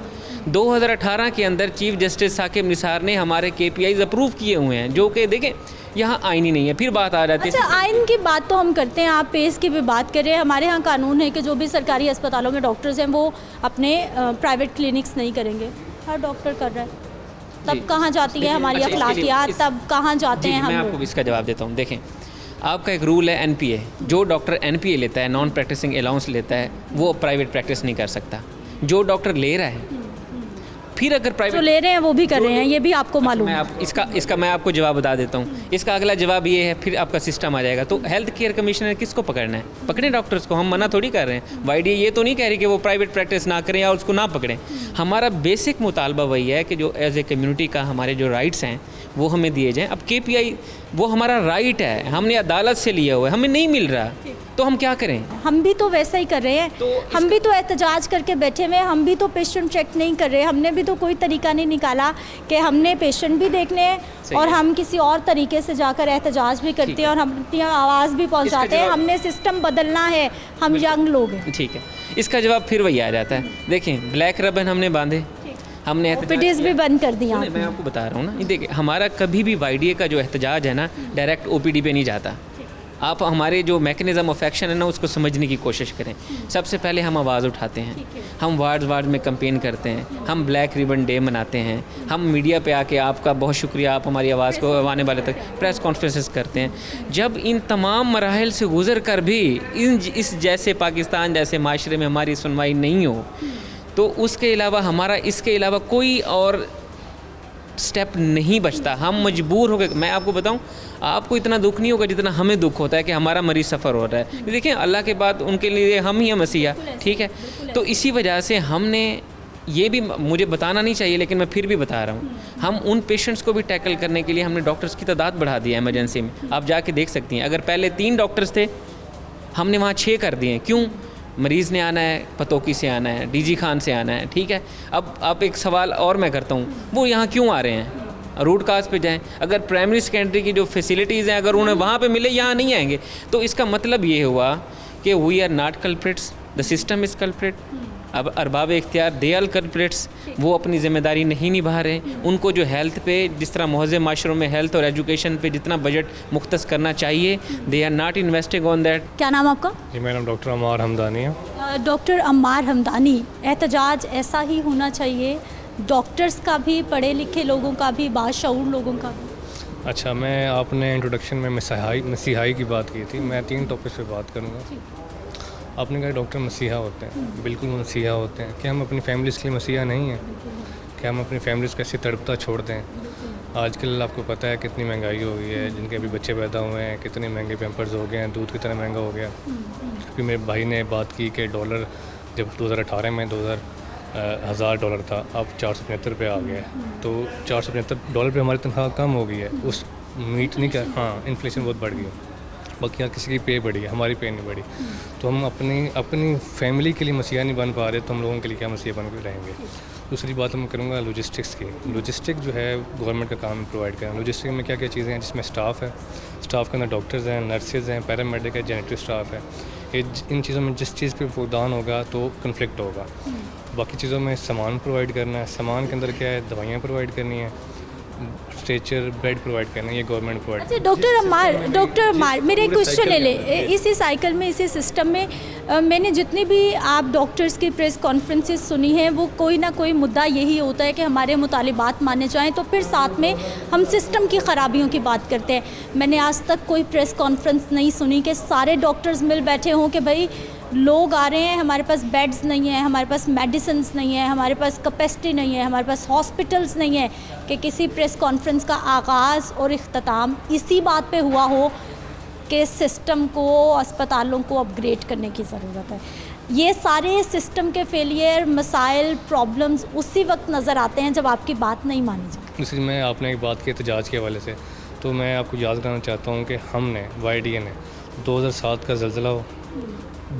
2018 के अंदर चीफ जस्टिस साकिब निसार ने हमारे KPIs अप्रूव किए हुए हैं, जो कि देखें यहाँ आइन ही नहीं है। फिर बात आ जाती है, अच्छा आइन की बात तो हम करते हैं, आप पेस की भी बात कर रहे हैं। हमारे यहाँ कानून है कि जो भी सरकारी अस्पतालों में डॉक्टर्स हैं वो अपने प्राइवेट क्लिनिक्स नहीं करेंगे, हर डॉक्टर कर रहा है। तब कहाँ जाती है हमारी अखलाकियात, तब कहाँ जाते हैं मैं हम आपको इसका जवाब देता हूँ। देखें, आपका एक रूल है NPA, जो डॉक्टर NPA लेता है, नॉन प्रैक्टिसिंग अलाउंस लेता है, वो प्राइवेट प्रैक्टिस नहीं कर सकता। जो डॉक्टर ले रहा है, फिर अगर प्राइवेट जो ले रहे हैं वो भी कर रहे हैं, ये भी आपको मालूम है। इसका मैं आपको जवाब बता देता हूँ। इसका अगला जवाब ये है, फिर आपका सिस्टम आ जाएगा। तो हेल्थ केयर कमिश्नर किसको पकड़ना है? पकड़े डॉक्टर्स को, हम मना थोड़ी कर रहे हैं। YDA ये तो नहीं कह रही कि वो प्राइवेट प्रैक्टिस ना करें या उसको ना पकड़ें। हमारा बेसिक मुतालबा वही है कि जो एज ए कम्युनिटी का हमारे जो राइट्स हैं वो हमें दिए जाएँ। अब KPI वो हमारा राइट है, हमने अदालत से लिया हुआ है, हमें नहीं मिल रहा तो हम क्या करें? हम भी तो वैसा ही कर रहे हैं, हम भी तो एहतजाज करके बैठे हुए हैं, हम भी तो पेशेंट चेक नहीं कर रहे, हमने भी तो कोई तरीका नहीं निकाला कि हमने पेशेंट भी देखने हैं और हम किसी और तरीके से जाकर एहतजाज भी करते हैं और हम अपनी आवाज़ भी पहुंचाते हैं। हमने सिस्टम बदलना है, हम यंग लोग हैं। ठीक है, इसका जवाब फिर वही आ जाता है। देखें, ब्लैक रिबन हमने बांधे, हमने OPDs भी बंद कर दिया। मैं आपको बता रहा हूँ ना, देखिए हमारा कभी भी YDA का जो एहतजाज है ना, डायरेक्ट OPD पे नहीं जाता। आप हमारे जो मैकेनिज़्म ऑफ एक्शन है ना, उसको समझने की कोशिश करें। सबसे पहले हम आवाज़ उठाते हैं, हम वार्ड में कैंपेन करते हैं, हम ब्लैक रिबन डे मनाते हैं, हम मीडिया पे आके आपका बहुत शुक्रिया, आप हमारी आवाज़ को आने वाले तक प्रेस कॉन्फ्रेंसेस करते हैं। जब इन तमाम मराहल से गुजर कर भी इस जैसे पाकिस्तान जैसे माशरे में हमारी सुनवाई नहीं हो, तो उसके अलावा हमारा इसके अलावा कोई और स्टेप नहीं बचता। हम मजबूर हो गए। मैं आपको बताऊं, आपको इतना दुख नहीं होगा जितना हमें दुख होता है कि हमारा मरीज़ सफ़र हो रहा है। देखिए, अल्लाह के बाद उनके लिए हम ही हैं मसीहा, ठीक है? तो इसी वजह से हमने ये भी, मुझे बताना नहीं चाहिए लेकिन मैं फिर भी बता रहा हूँ, हम उन पेशेंट्स को भी टैकल करने के लिए हमने डॉक्टर्स की तादाद बढ़ा दी है इमरजेंसी में। आप जाके देख सकती हैं, अगर पहले 3 डॉक्टर्स थे, हमने वहाँ 6 कर दिए। क्यों? मरीज़ ने आना है, पतोकी से आना है, DG खान से आना है, ठीक है? अब एक सवाल और मैं करता हूँ, वो यहाँ क्यों आ रहे हैं? रूट काज पे जाएं। अगर प्राइमरी सेकेंडरी की जो फैसिलिटीज़ हैं अगर उन्हें वहाँ पे मिले, यहाँ नहीं आएंगे। तो इसका मतलब ये हुआ कि we are not culprits, the system is culprit. अब अरबाब इख्तियार, दे आर कल्प्रिट्स, वो अपनी ज़िम्मेदारी नहीं निभा रहे। उनको जो हेल्थ पे, जिस तरह महज़ माशरों में हेल्थ और एजुकेशन पे जितना बजट मुख्तस करना चाहिए, they are not investing on that. क्या नाम आपका? जी, मेरा नाम डॉक्टर अम्मार हमदानी है। डॉक्टर अम्मार हमदानी, एहतजाज ऐसा ही होना चाहिए, डॉक्टर्स का भी, पढ़े लिखे लोगों का भी, बाशऊर लोगों का भी। अच्छा, मैं आपने इंट्रोडक्शन में मसीहाई की बात की थी, मैं 3 टॉपिक पे बात करूँगा। आपने कहा डॉक्टर मसीहा होते हैं, बिल्कुल मसीहा होते हैं। क्या हम अपनी फैमिलीज़ के लिए मसीहा नहीं हैं? क्या हम अपनी फैमिलीज़ को ऐसे तड़पता छोड़ दें? आजकल आपको पता है कितनी महंगाई हो गई है, जिनके अभी बच्चे पैदा हुए हैं कितने महंगे पैम्पर्स हो गए हैं, दूध कितना महंगा हो गया। अभी मेरे भाई ने बात की कि डॉलर जब 2018 में $1000 था, अब $475 आ गया है। तो $475 पे हमारी तनख्वाह कम हो गई है, उस मीट नहीं क्या, हाँ, इन्फ्लेशन बहुत बढ़ गई है। बाकी यहाँ किसी की पे बढ़ी है, हमारी पे नहीं बढ़ी। तो हम अपनी फैमिली के लिए मसीहा नहीं बन पा रहे, तो हम लोगों के लिए क्या मसीहा बन के रहेंगे? दूसरी बात हम करूँगा लॉजिस्टिक्स की। लॉजिस्टिक जो है गवर्नमेंट का काम प्रोवाइड करना। लॉजिस्टिक में क्या क्या चीज़ें हैं, जिसमें स्टाफ है, स्टाफ के अंदर डॉक्टर्स हैं, नर्सेज हैं, पैरामेडिक है, जेनेटरी स्टाफ है। इन चीज़ों में जिस चीज़ पर फुकदान होगा तो कन्फ्लिक्ट होगा। बाकी चीज़ों में सामान प्रोवाइड करना है, सामान के अंदर क्या है, दवाइयाँ प्रोवाइड करनी है, स्ट्रेचर, बेड प्रोवाइड करना है, ये गवर्नमेंट प्रोवाइड। अच्छा डॉक्टर अम्मार, मेरे क्वेश्चन ले ले। इसी साइकिल में, इसी सिस्टम में मैंने जितनी भी आप डॉक्टर्स की प्रेस कॉन्फ्रेंसेस सुनी हैं, वो कोई ना कोई मुद्दा यही होता है कि हमारे मुतालिबात माने जाएं, तो फिर साथ में हम सिस्टम की ख़राबियों की बात करते हैं। मैंने आज तक कोई प्रेस कॉन्फ्रेंस नहीं सुनी कि सारे डॉक्टर्स मिल बैठे हों कि भाई लोग आ रहे हैं, हमारे पास बेड्स नहीं है, हमारे पास मेडिसिन्स नहीं है, हमारे पास कैपेसिटी नहीं है, हमारे पास हॉस्पिटल्स नहीं है कि किसी प्रेस कॉन्फ्रेंस का आगाज़ और इख्तिताम इसी बात पे हुआ हो कि सिस्टम को, अस्पतालों को अपग्रेड करने की ज़रूरत है। ये सारे सिस्टम के फेलियर, मसाइल, प्रॉब्लम्स उसी वक्त नज़र आते हैं जब आपकी बात नहीं मानी जाती। दूसरी, मैं आपने एक बात की एहतजाज के हवाले से, तो मैं आपको याद कराना चाहता हूँ कि हमने YDA ने 2007 का ज़लज़ला हो,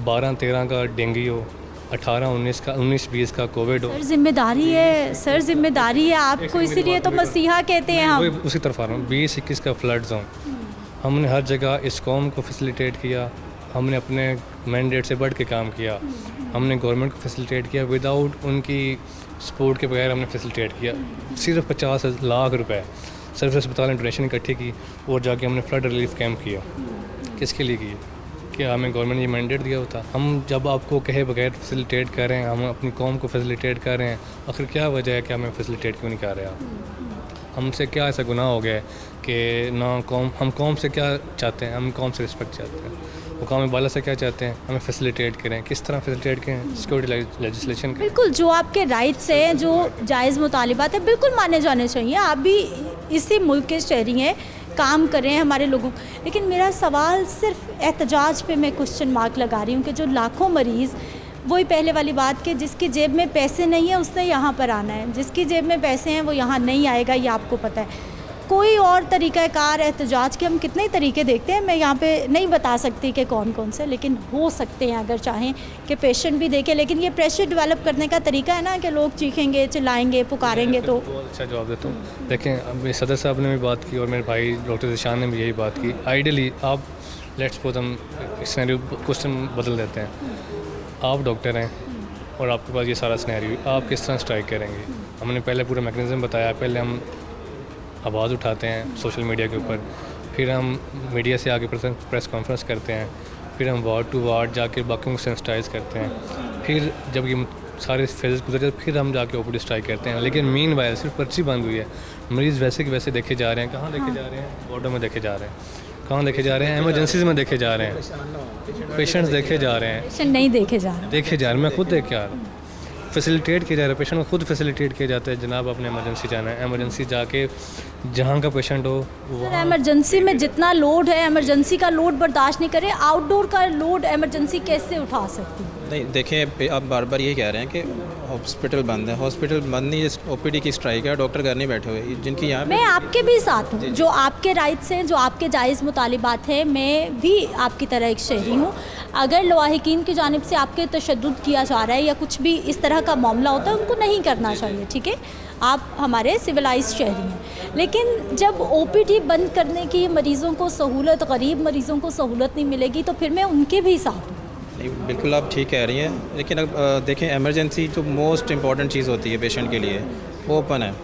12-13 का डेंगू हो, 18-19 का 19-20 का कोविड हो। सर जिम्मेदारी है, सर जिम्मेदारी है आपको, इसीलिए तो मसीहा कहते हैं हम। उसी तरफ आ रहा हूँ। 20-21 का फ्लड्स हो, हमने हर जगह इस कौम को फैसिलिटेट किया, हमने अपने मैंडेट से बढ़ के काम किया, हमने गवर्नमेंट को फैसिलिटेट किया, विदाउट उनकी सपोर्ट के बगैर हमने फैसिलिटेट किया। सिर्फ 50 लाख रुपए सिर्फ अस्पताल ने डोनेशन इकट्ठी की और जाके हमने फ्लड रिलीफ कैंप किया। किसके लिए किए? क्या हमें गवर्नमेंट ने ये मैंडेट दिया होता? हम जब आपको कहे बगैर फैसिलिटेट कर रहे हैं, हम अपनी कौम को फैसिलिटेट कर रहे हैं, आखिर क्या वजह है कि हमें फैसिलिटेट क्यों नहीं कर रहे आप? हमसे क्या ऐसा गुनाह हो गया है कि ना कौम, हम कौम से क्या चाहते हैं? हम कौम से रिस्पेक्ट चाहते हैं, हुकाम बाला से क्या चाहते हैं? हमें फैसिलिटेट करें। किस तरह फैसिलिटेट करें? Security legislation. बिल्कुल, जो आपके राइट्स हैं, जो जायज़ मुतालिबात है, बिल्कुल माने जाने चाहिए। आप भी इसी मुल्क के शहरी हैं, काम कर रहे हैं हमारे लोगों। लेकिन मेरा सवाल सिर्फ एहतजाज पे मैं क्वेश्चन मार्क लगा रही हूँ कि जो लाखों मरीज़, वही पहले वाली बात कि जिसकी जेब में पैसे नहीं है उसने यहाँ पर आना है, जिसकी जेब में पैसे हैं वो यहाँ नहीं आएगा, ये आपको पता है। कोई और तरीक़ाकार एहतजाज के हम कितने तरीके देखते हैं, मैं यहाँ पे नहीं बता सकती कि कौन कौन से, लेकिन हो सकते हैं अगर चाहें कि पेशेंट भी देखे। लेकिन ये प्रेशर डेवलप करने का तरीका है ना कि लोग चीखेंगे, चिल्लाएंगे, पुकारेंगे। तो बहुत अच्छा जवाब देता हूँ। देखें, अब सदर साहब ने भी बात की और मेरे भाई डॉक्टर ज़िशान ने भी यही बात की। आइडियली आप लेट्स सपोज हम सिनेरियो क्वेश्चन बदल देते हैं। आप डॉक्टर हैं और आपके पास ये सारा सिनेरियो, आप किस तरह स्ट्राइक करेंगे? हमने पहले पूरा मैकेनिज़्म बताया। पहले हम आवाज़ उठाते हैं सोशल मीडिया के ऊपर, फिर हम मीडिया से आके प्रेस कॉन्फ्रेंस करते हैं, फिर हम वार्ड टू वार्ड जाके बाकियों को सेंसिटाइज करते हैं, फिर जब ये सारे फेजेस गुजर जाते फिर हम जाके ओपीडी स्ट्राइक करते हैं। लेकिन मीन वाइल सिर्फ पर्ची बंद हुई है, मरीज़ वैसे के वैसे देखे जा रहे हैं। कहाँ देखे जा रहे हैं? वार्डों में देखे जा रहे हैं। कहाँ देखे जा रहे हैं? एमरजेंसीज में देखे जा रहे हैं। पेशेंट्स देखे जा रहे हैं, पेशेंट नहीं देखे जा रहे। देखे जा रहे हैं। मैं खुद देख के आ रहा हूँ। फैसिलिटेट किया जा रहा है, पेशेंट को खुद फैसिलिटेट किया जाता है। जनाब आपने एमरजेंसी जाना है, एमरजेंसी जाके जहाँ का पेशेंट हो सर, एमरजेंसी में जितना लोड है, एमरजेंसी का लोड बर्दाश्त नहीं करे, आउटडोर का लोड एमरजेंसी कैसे उठा सकती है? नहीं, देखें, आप बार बार ये कह रहे हैं कि हॉस्पिटल बंद है। हॉस्पिटल बंद नहीं, ओपीडी की स्ट्राइक है, डॉक्टर घर नहीं बैठे हुए जिनकी यहाँ मैं आपके भी साथ हूँ। जो आपके राइट्स हैं, जो आपके जायज़ मुतालिबात हैं, मैं भी आपकी तरह एक शहरी हूँ। अगर लवाहिकीन की जानिब से आपके तशद्दुद किया जा रहा है या कुछ भी इस तरह का मामला होता है, उनको नहीं करना चाहिए, ठीक है? आप हमारे सिविलाइज शहरी हैं। लेकिन जब ओपीडी बंद करने की मरीज़ों को सहूलत, गरीब मरीज़ों को सहूलत नहीं मिलेगी, तो फिर मैं उनके भी साथ हूँ। बिल्कुल आप ठीक कह रही हैं, लेकिन अब देखें, एमरजेंसी जो मोस्ट इम्पॉर्टेंट चीज़ होती है पेशेंट के लिए, वो ओपन है।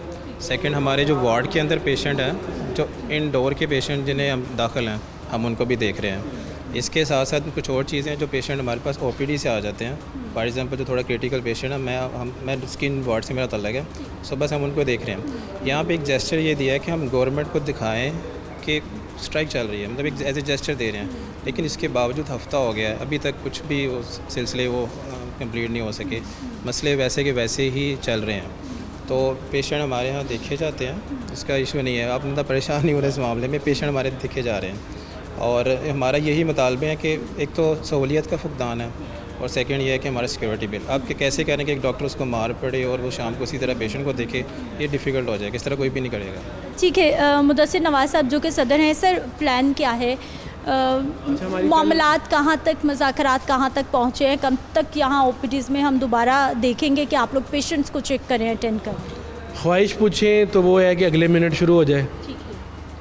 सेकंड, हमारे जो वार्ड के अंदर पेशेंट हैं, जो इनडोर के पेशेंट जिन्हें हम दाखिल हैं, हम उनको भी देख रहे हैं। इसके साथ साथ कुछ और चीज़ें हैं जो पेशेंट हमारे पास ओपीडी से आ जाते हैं। फॉर एग्जांपल, जो थोड़ा क्रिटिकल पेशेंट है, मैं स्किन वार्ड से मेरा तल्लक है, सो बस हम उनको देख रहे हैं। यहाँ पे एक जेस्चर ये दिया है कि हम गवर्नमेंट को दिखाएं कि स्ट्राइक चल रही है, मतलब एक एज ए जेस्चर दे रहे हैं। लेकिन इसके बावजूद हफ्ता हो गया है, अभी तक कुछ भी उस सिलसिले वो कंप्लीट नहीं हो सके। मसले वैसे के वैसे ही चल रहे हैं। तो पेशेंट हमारे यहाँ देखे जाते हैं, इसका इशू नहीं है। आप मतलब परेशान नहीं हो रहे इस मामले में, पेशेंट हमारे देखे जा रहे हैं। और हमारा यही मुतालबे है कि एक तो सहूलियत का फुकदान है, और सेकंड ये है कि हमारा सिक्योरिटी बिल। आप कैसे कह रहे हैं कि एक डॉक्टर उसको मार पड़े और वो शाम को इसी तरह पेशेंट को देखे? ये डिफ़िकल्ट हो जाएगा, इस तरह कोई भी नहीं करेगा। ठीक है, मुदस्सिर नवाज़ साहब जो कि सदर हैं, सर प्लान क्या है? मामलात कहाँ तक, मुज़ाकरात कहाँ तक पहुँचे हैं? कब तक यहाँ ओपीडीज़ में हम दोबारा देखेंगे कि आप लोग पेशेंट्स को चेक करें, अटेंड करें? ख्वाहिश पूछें तो वो है कि अगले मिनट शुरू हो जाए।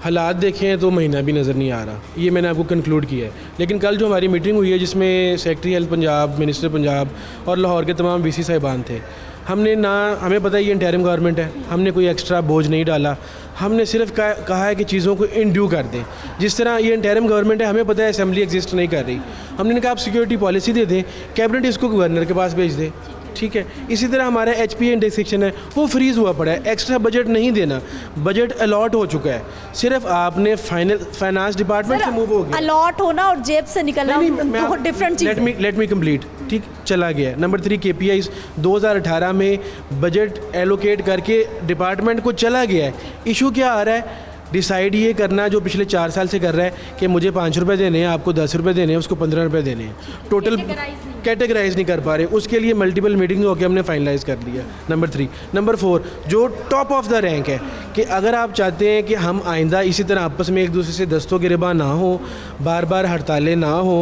हालात देखें तो महीना भी नज़र नहीं आ रहा, ये मैंने आपको कंक्लूड किया है। लेकिन कल जो हमारी मीटिंग हुई है, जिसमें secretary health Punjab, minister Punjab और लाहौर के तमाम वीसी साहिबान थे, हमने ना, हमें पता है ये इंटरिम गवर्नमेंट है, हमने कोई एक्स्ट्रा बोझ नहीं डाला। हमने सिर्फ कहा है कि चीज़ों को इंड्यू कर दें। जिस तरह ये इंटरिम गवर्नमेंट है, हमें पता है असेंबली एग्जिस्ट नहीं कर रही, हमने कहा आप सिक्योरिटी पॉलिसी दे दें, कैबिनेट इसको गवर्नर के पास भेज दे। ठीक है। इसी तरह हमारा HPA इंडेक्सेशन है वो फ्रीज़ हुआ पड़ा है, एक्स्ट्रा बजट नहीं देना, बजट अलॉट हो चुका है, सिर्फ आपने फाइनेंस डिपार्टमेंट से मूव हो गया। अलॉट होना और जेब से निकलना दो डिफरेंट चीज़। लेट मी कंप्लीट, ठीक, चला गया। नंबर 3 KPIs 2018 में बजट एलोकेट करके डिपार्टमेंट को चला गया है। इशू क्या आ रहा है, डिसाइड ये करना जो पिछले 4 साल से कर रहा है कि मुझे 5 रुपये देने हैं, आपको 10 रुपये देने हैं, उसको 15 रुपये देने हैं, टोटल कैटेगराइज नहीं कर पा रहे। उसके लिए मल्टीपल मीटिंग होकर हमने फाइनलाइज कर लिया। नंबर 3। नंबर 4 जो टॉप ऑफ द रैंक है कि अगर आप चाहते हैं कि हम आइंदा इसी तरह आपस में एक दूसरे से दस्तों गिरबा ना हो, बार बार हड़तालें ना हो,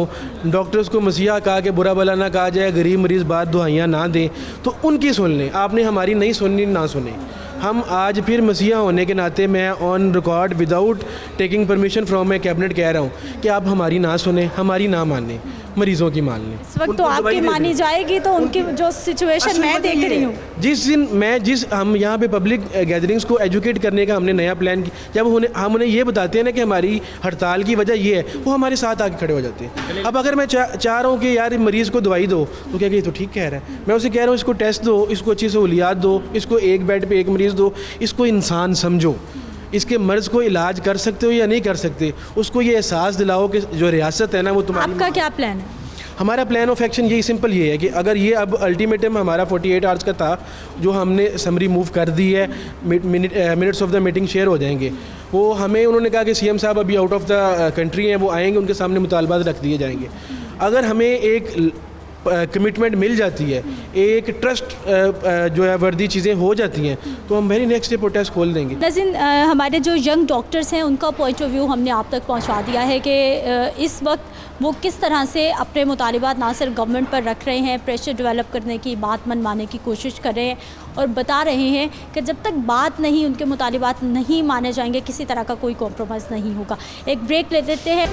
डॉक्टर्स को मसीहा कहा कि बुरा भला ना कहा जाए, गरीब मरीज़ बात दुआइयाँ ना दें, तो उनकी सुन लें। आपने हमारी नहीं सुननी, ना सुने। हम आज फिर मसीहा होने के नाते मैं on record without taking permission from my cabinet कह रहा हूँ कि आप हमारी ना सुने, हमारी ना मानें, मरीज़ों की मान लें। इस वक्त तो आपकी मानी जाएगी, तो उनकी जो सिचुएशन मैं देख रही हूँ, जिस हम यहाँ पे पब्लिक गैदरिंग्स को एजुकेट करने का हमने नया प्लान किया, जब हम उन्हें ये बताते हैं ना कि हमारी हड़ताल की वजह ये है, वो हमारे साथ आके खड़े हो जाते हैं। अब अगर मैं चाह रहा हूँ कि यार मरीज़ को दवाई दो, तो क्या ये तो ठीक कह रहा है, मैं उसे कह रहा हूँ इसको टेस्ट दो, इसको अच्छी सहूलियात दो, इसको एक बेड पे एक मरीज़ दो, इसको इंसान समझो, इसके मर्ज़ को इलाज कर सकते हो या नहीं कर सकते, उसको ये एहसास दिलाओ कि जो रियासत है ना वो तुम्हारी। आपका क्या प्लान है? हमारा प्लान ऑफ एक्शन यही सिंपल ये है कि अगर ये अब अल्टीमेटम हमारा 48 आवर्स का था, जो हमने समरी मूव कर दी है, minutes of the meeting share हो जाएंगे, वो हमें उन्होंने कहा कि CM साहब अभी आउट ऑफ द कंट्री हैं, वो आएंगे, उनके सामने मुतालबात रख दिए जाएंगे। अगर हमें एक कमिटमेंट मिल जाती है, एक ट्रस्ट जो है वर्दी चीज़ें हो जाती हैं, तो हम वेरी नेक्स्ट डे प्रोटेस्ट खोल देंगे। नाज़रीन, हमारे जो यंग डॉक्टर्स हैं उनका पॉइंट ऑफ व्यू हमने आप तक पहुंचा दिया है कि इस वक्त वो किस तरह से अपने मुतालिबात ना सिर्फ गवर्नमेंट पर रख रहे हैं, प्रेशर डेवलप करने की, बात मनवाने की कोशिश कर रहे हैं और बता रहे हैं कि जब तक बात नहीं, उनके मुतालिबात नहीं माने जाएंगे, किसी तरह का कोई कॉम्प्रोमाइज़ नहीं होगा। एक ब्रेक ले लेते हैं।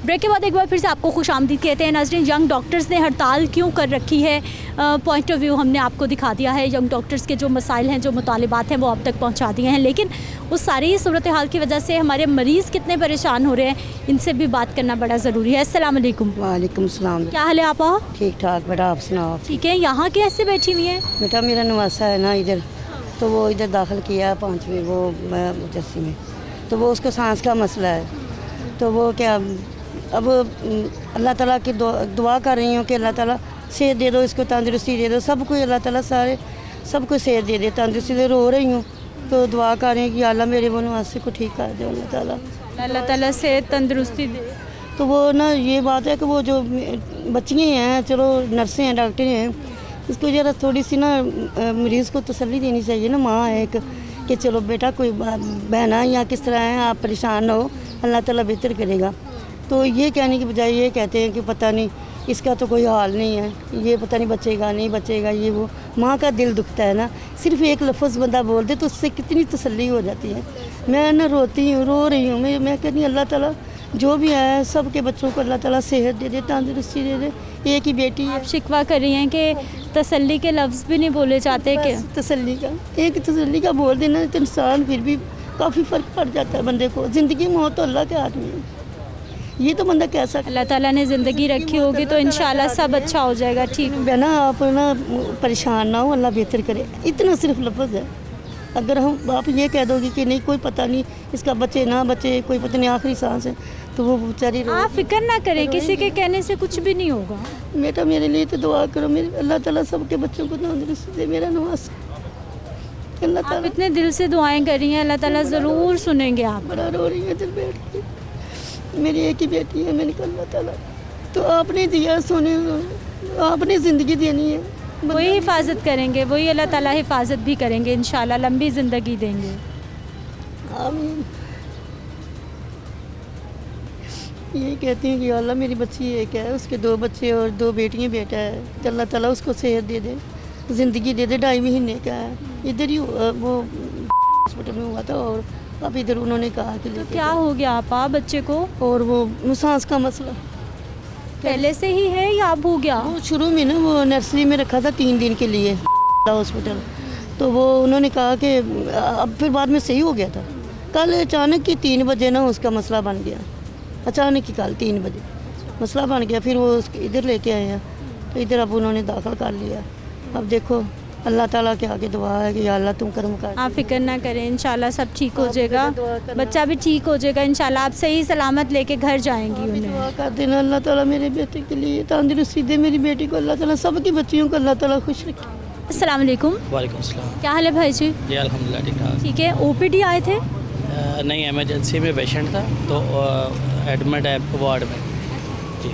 ब्रेक के बाद एक बार फिर से आपको खुशामदीद कहते हैं। नाज़रीन, यंग डॉक्टर्स ने हड़ताल क्यों कर रखी है, पॉइंट ऑफ व्यू हमने आपको दिखा दिया है। यंग डॉक्टर्स के जो मसाइल हैं, जो मुतालिबात हैं, वो अब तक पहुंचा दिए हैं, लेकिन उस सारी सूरत हाल की वजह से हमारे मरीज़ कितने परेशान हो रहे हैं, इनसे भी बात करना बड़ा ज़रूरी है। अस्सलाम वालेकुम। वालेकुम सलाम। क्या हाल है आपा? ठीक ठाक बेटा, आप सुनाओ। ठीक है। यहाँ कैसे बैठी हुई हैं? बेटा मेरा नवासा है ना इधर, तो वो इधर दाखिल किया 5वीं वो मुजस्सी में, तो वो उसको सांस का मसला है, तो वो क्या अब अल्लाह ताला की दुआ कर रही हूँ कि अल्लाह ताला सेहत दे दो, इसको तंदुरुस्ती दे दो, सब कोई अल्लाह ताला सारे सबको सेहत दे दे, तंदुरुस्ती दे। रो रही हूँ तो दुआ कर रही हूँ कि अल्लाह मेरे वो नवासे को ठीक कर दे, अल्लाह ताला सेहत तंदुरुस्ती दे। तो वो ना ये बात है कि वो जो बच्चियाँ हैं, चलो नर्सें हैं, डॉक्टर हैं, इसको ज़रा थोड़ी सी ना मरीज़ को तसल्ली देनी चाहिए ना, माँ है एक, कि चलो बेटा कोई बहना या किस तरह है, आप परेशान ना हो, अल्लाह ताला बेहतर करेगा। तो ये कहने की बजाय ये कहते हैं कि पता नहीं इसका तो कोई हाल नहीं है, ये पता नहीं बचेगा नहीं बचेगा, ये वो। माँ का दिल दुखता है ना, सिर्फ एक लफ्ज़ बंदा बोल दे तो उससे कितनी तसल्ली हो जाती है। मैं ना रोती हूँ, रो रही हूँ, मैं कहती हूँ अल्लाह ताला जो भी है सब के बच्चों को अल्लाह ताला सेहत दे दे, तंदुरुस्ती दे दे। एक ही बेटी है। आप शिकवा कर रही हैं कि तसल्ली के लफ्ज़ भी नहीं बोले जाते, कि तसल्ली का एक तसल्ली का बोल देना तो इंसान फिर भी काफ़ी फ़र्क पड़ जाता है बंदे को। ज़िंदगी मौत तो अल्लाह के हाथ में है, ये तो बंदा कह सकता है। अल्लाह ताला ने ज़िंदगी रखी होगी तो इंशाल्लाह सब अच्छा हो जाएगा। ठीक है ना, आप ना परेशान ना हो, अल्लाह बेहतर करे, इतना सिर्फ लफ्ज़ है। अगर हम आप ये कह दोगे कि नहीं कोई पता नहीं इसका बचे ना बचे, कोई पता नहीं आखिरी सांस है, तो वो बेचारी। आप फिक्र ना करें, किसी के कहने से कुछ भी नहीं होगा। बेटा मेरे लिए तो दुआ करो, मेरे अल्लाह ताला सबके बच्चों को तंदुरुस्ती दे, मेरा नवाज अल्लाह ताला। आप इतने दिल से दुआएं कर रही हैं, अल्लाह ताला ज़रूर सुनेंगे। आप बड़ा रो रही है दिल बैठ के, मेरी एक ही बेटी है, मैंने कहा अल्लाह ताला तो आपने दिया, सोने आपने ज़िंदगी देनी है, वही हिफाजत करेंगे, वही अल्लाह ताला हिफाजत भी करेंगे, इंशाल्लाह लंबी ज़िंदगी देंगे। आमीन। यही कहती हूँ कि अल्लाह मेरी बच्ची एक है, उसके 2 बच्चे और 2 बेटियाँ बेटा है, अल्लाह ताला उसको सेहत दे दे, ज़िंदगी दे दे। 2.5 महीने का है, इधर ही वो हॉस्पिटल में हुआ था और अब इधर उन्होंने कहा कि तो क्या हो गया आपा बच्चे को? और वो सांस का मसला पहले से ही है या अब हो गया? वो शुरू में ना वो नर्सरी में रखा था 3 दिन के लिए। हॉस्पिटल, तो वो उन्होंने कहा कि अब फिर बाद में सही हो गया था। कल अचानक ही 3 बजे ना उसका मसला बन गया, अचानक ही कल 3 बजे मसला बन गया। फिर वो उसके इधर लेके आए हैं, तो इधर अब उन्होंने दाखिल कर लिया। अब देखो अल्लाह ताला के आगे दुआ है कि या अल्लाह तुम करम कर। आप फिक्र ना करें, इंशाल्लाह सब ठीक हो जाएगा, बच्चा भी ठीक हो जाएगा इंशाल्लाह। आप सही सलामत लेके घर जाएंगी उन्हें। दुआ कर देना अल्लाह ताला मेरे बेटे के लिए तंदुरुस्ती दे, मेरी बेटी को अल्लाह ताला, सबकी बच्चियों को अल्लाह ताला खुश रखे। अस्सलाम वालेकुम। वालेकुम सलाम। क्या हाल है भाई जी? जी अल्हम्दुलिल्लाह ठीक ठाक। ठीक है, ओपीडी आए थे? नहीं, इमरजेंसी में पेशेंट था तो एडमिट है वार्ड में। जी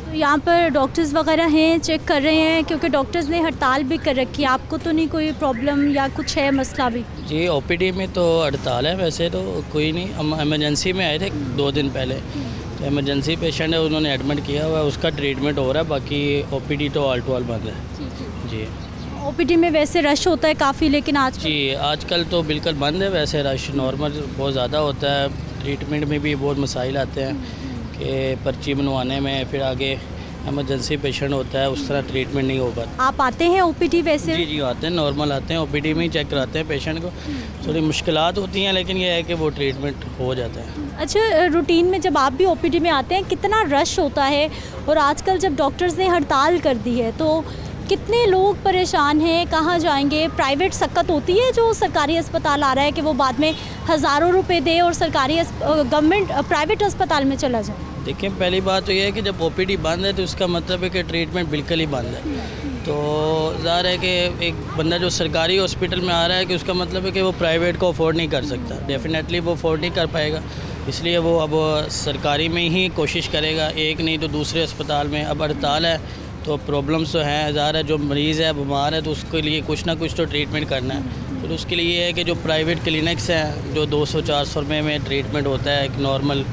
तो यहाँ पर डॉक्टर्स वगैरह हैं, चेक कर रहे हैं, क्योंकि डॉक्टर्स ने हड़ताल भी कर रखी है। आपको तो नहीं कोई प्रॉब्लम या कुछ है मसला भी? जी ओपीडी में तो हड़ताल है, वैसे तो कोई नहीं। हम इमरजेंसी में आए थे 2 दिन पहले, तो इमरजेंसी पेशेंट है, उन्होंने एडमिट किया हुआ है, उसका ट्रीटमेंट हो रहा है। बाकी ओपीडी तो ऑल टू ऑल बंद है। जी ओपीडी में वैसे रश होता है काफ़ी, लेकिन आज जी आजकल तो बिल्कुल बंद है। वैसे रश नॉर्मल बहुत ज़्यादा होता है। ट्रीटमेंट में भी बहुत मसाइल आते हैं कि पर्ची बनवाने में, फिर आगे इमरजेंसी पेशेंट होता है, उस तरह ट्रीटमेंट नहीं हो पाता। आप आते हैं ओपीडी वैसे? जी जी आते हैं, नॉर्मल आते हैं, ओपीडी में ही चेक कराते हैं पेशेंट को। थोड़ी मुश्किलात होती हैं, लेकिन ये है कि वो ट्रीटमेंट हो जाता है। अच्छा, रूटीन में जब आप भी ओपीडी में आते हैं कितना रश होता है, और आजकल जब डॉक्टर्स ने हड़ताल कर दी है तो कितने लोग परेशान हैं, कहाँ जाएंगे? प्राइवेट सक्कत होती है जो सरकारी अस्पताल आ रहा है कि वो बाद में हज़ारों रुपए दे और सरकारी गवर्नमेंट प्राइवेट अस्पताल में चला जाए? देखिए पहली बात तो ये है कि जब ओपीडी बंद है तो इसका मतलब है कि ट्रीटमेंट बिल्कुल ही बंद है। तो ज़ाहिर है कि एक बंदा जो सरकारी हॉस्पिटल में आ रहा है कि उसका मतलब है कि वो प्राइवेट को अफोर्ड नहीं कर सकता, डेफिनेटली वो अफोर्ड नहीं कर पाएगा। इसलिए वो अब सरकारी में ही कोशिश करेगा, एक नहीं तो दूसरे अस्पताल में। अब हड़ताल है तो प्रॉब्लम्स तो हैं, ज़ाहिर है जो मरीज़ है बीमार है तो उसके लिए कुछ ना कुछ तो ट्रीटमेंट करना है। फिर उसके लिए ये है कि जो प्राइवेट क्लिनिक्स हैं जो 200-400 रुपये में ट्रीटमेंट होता है एक नॉर्मल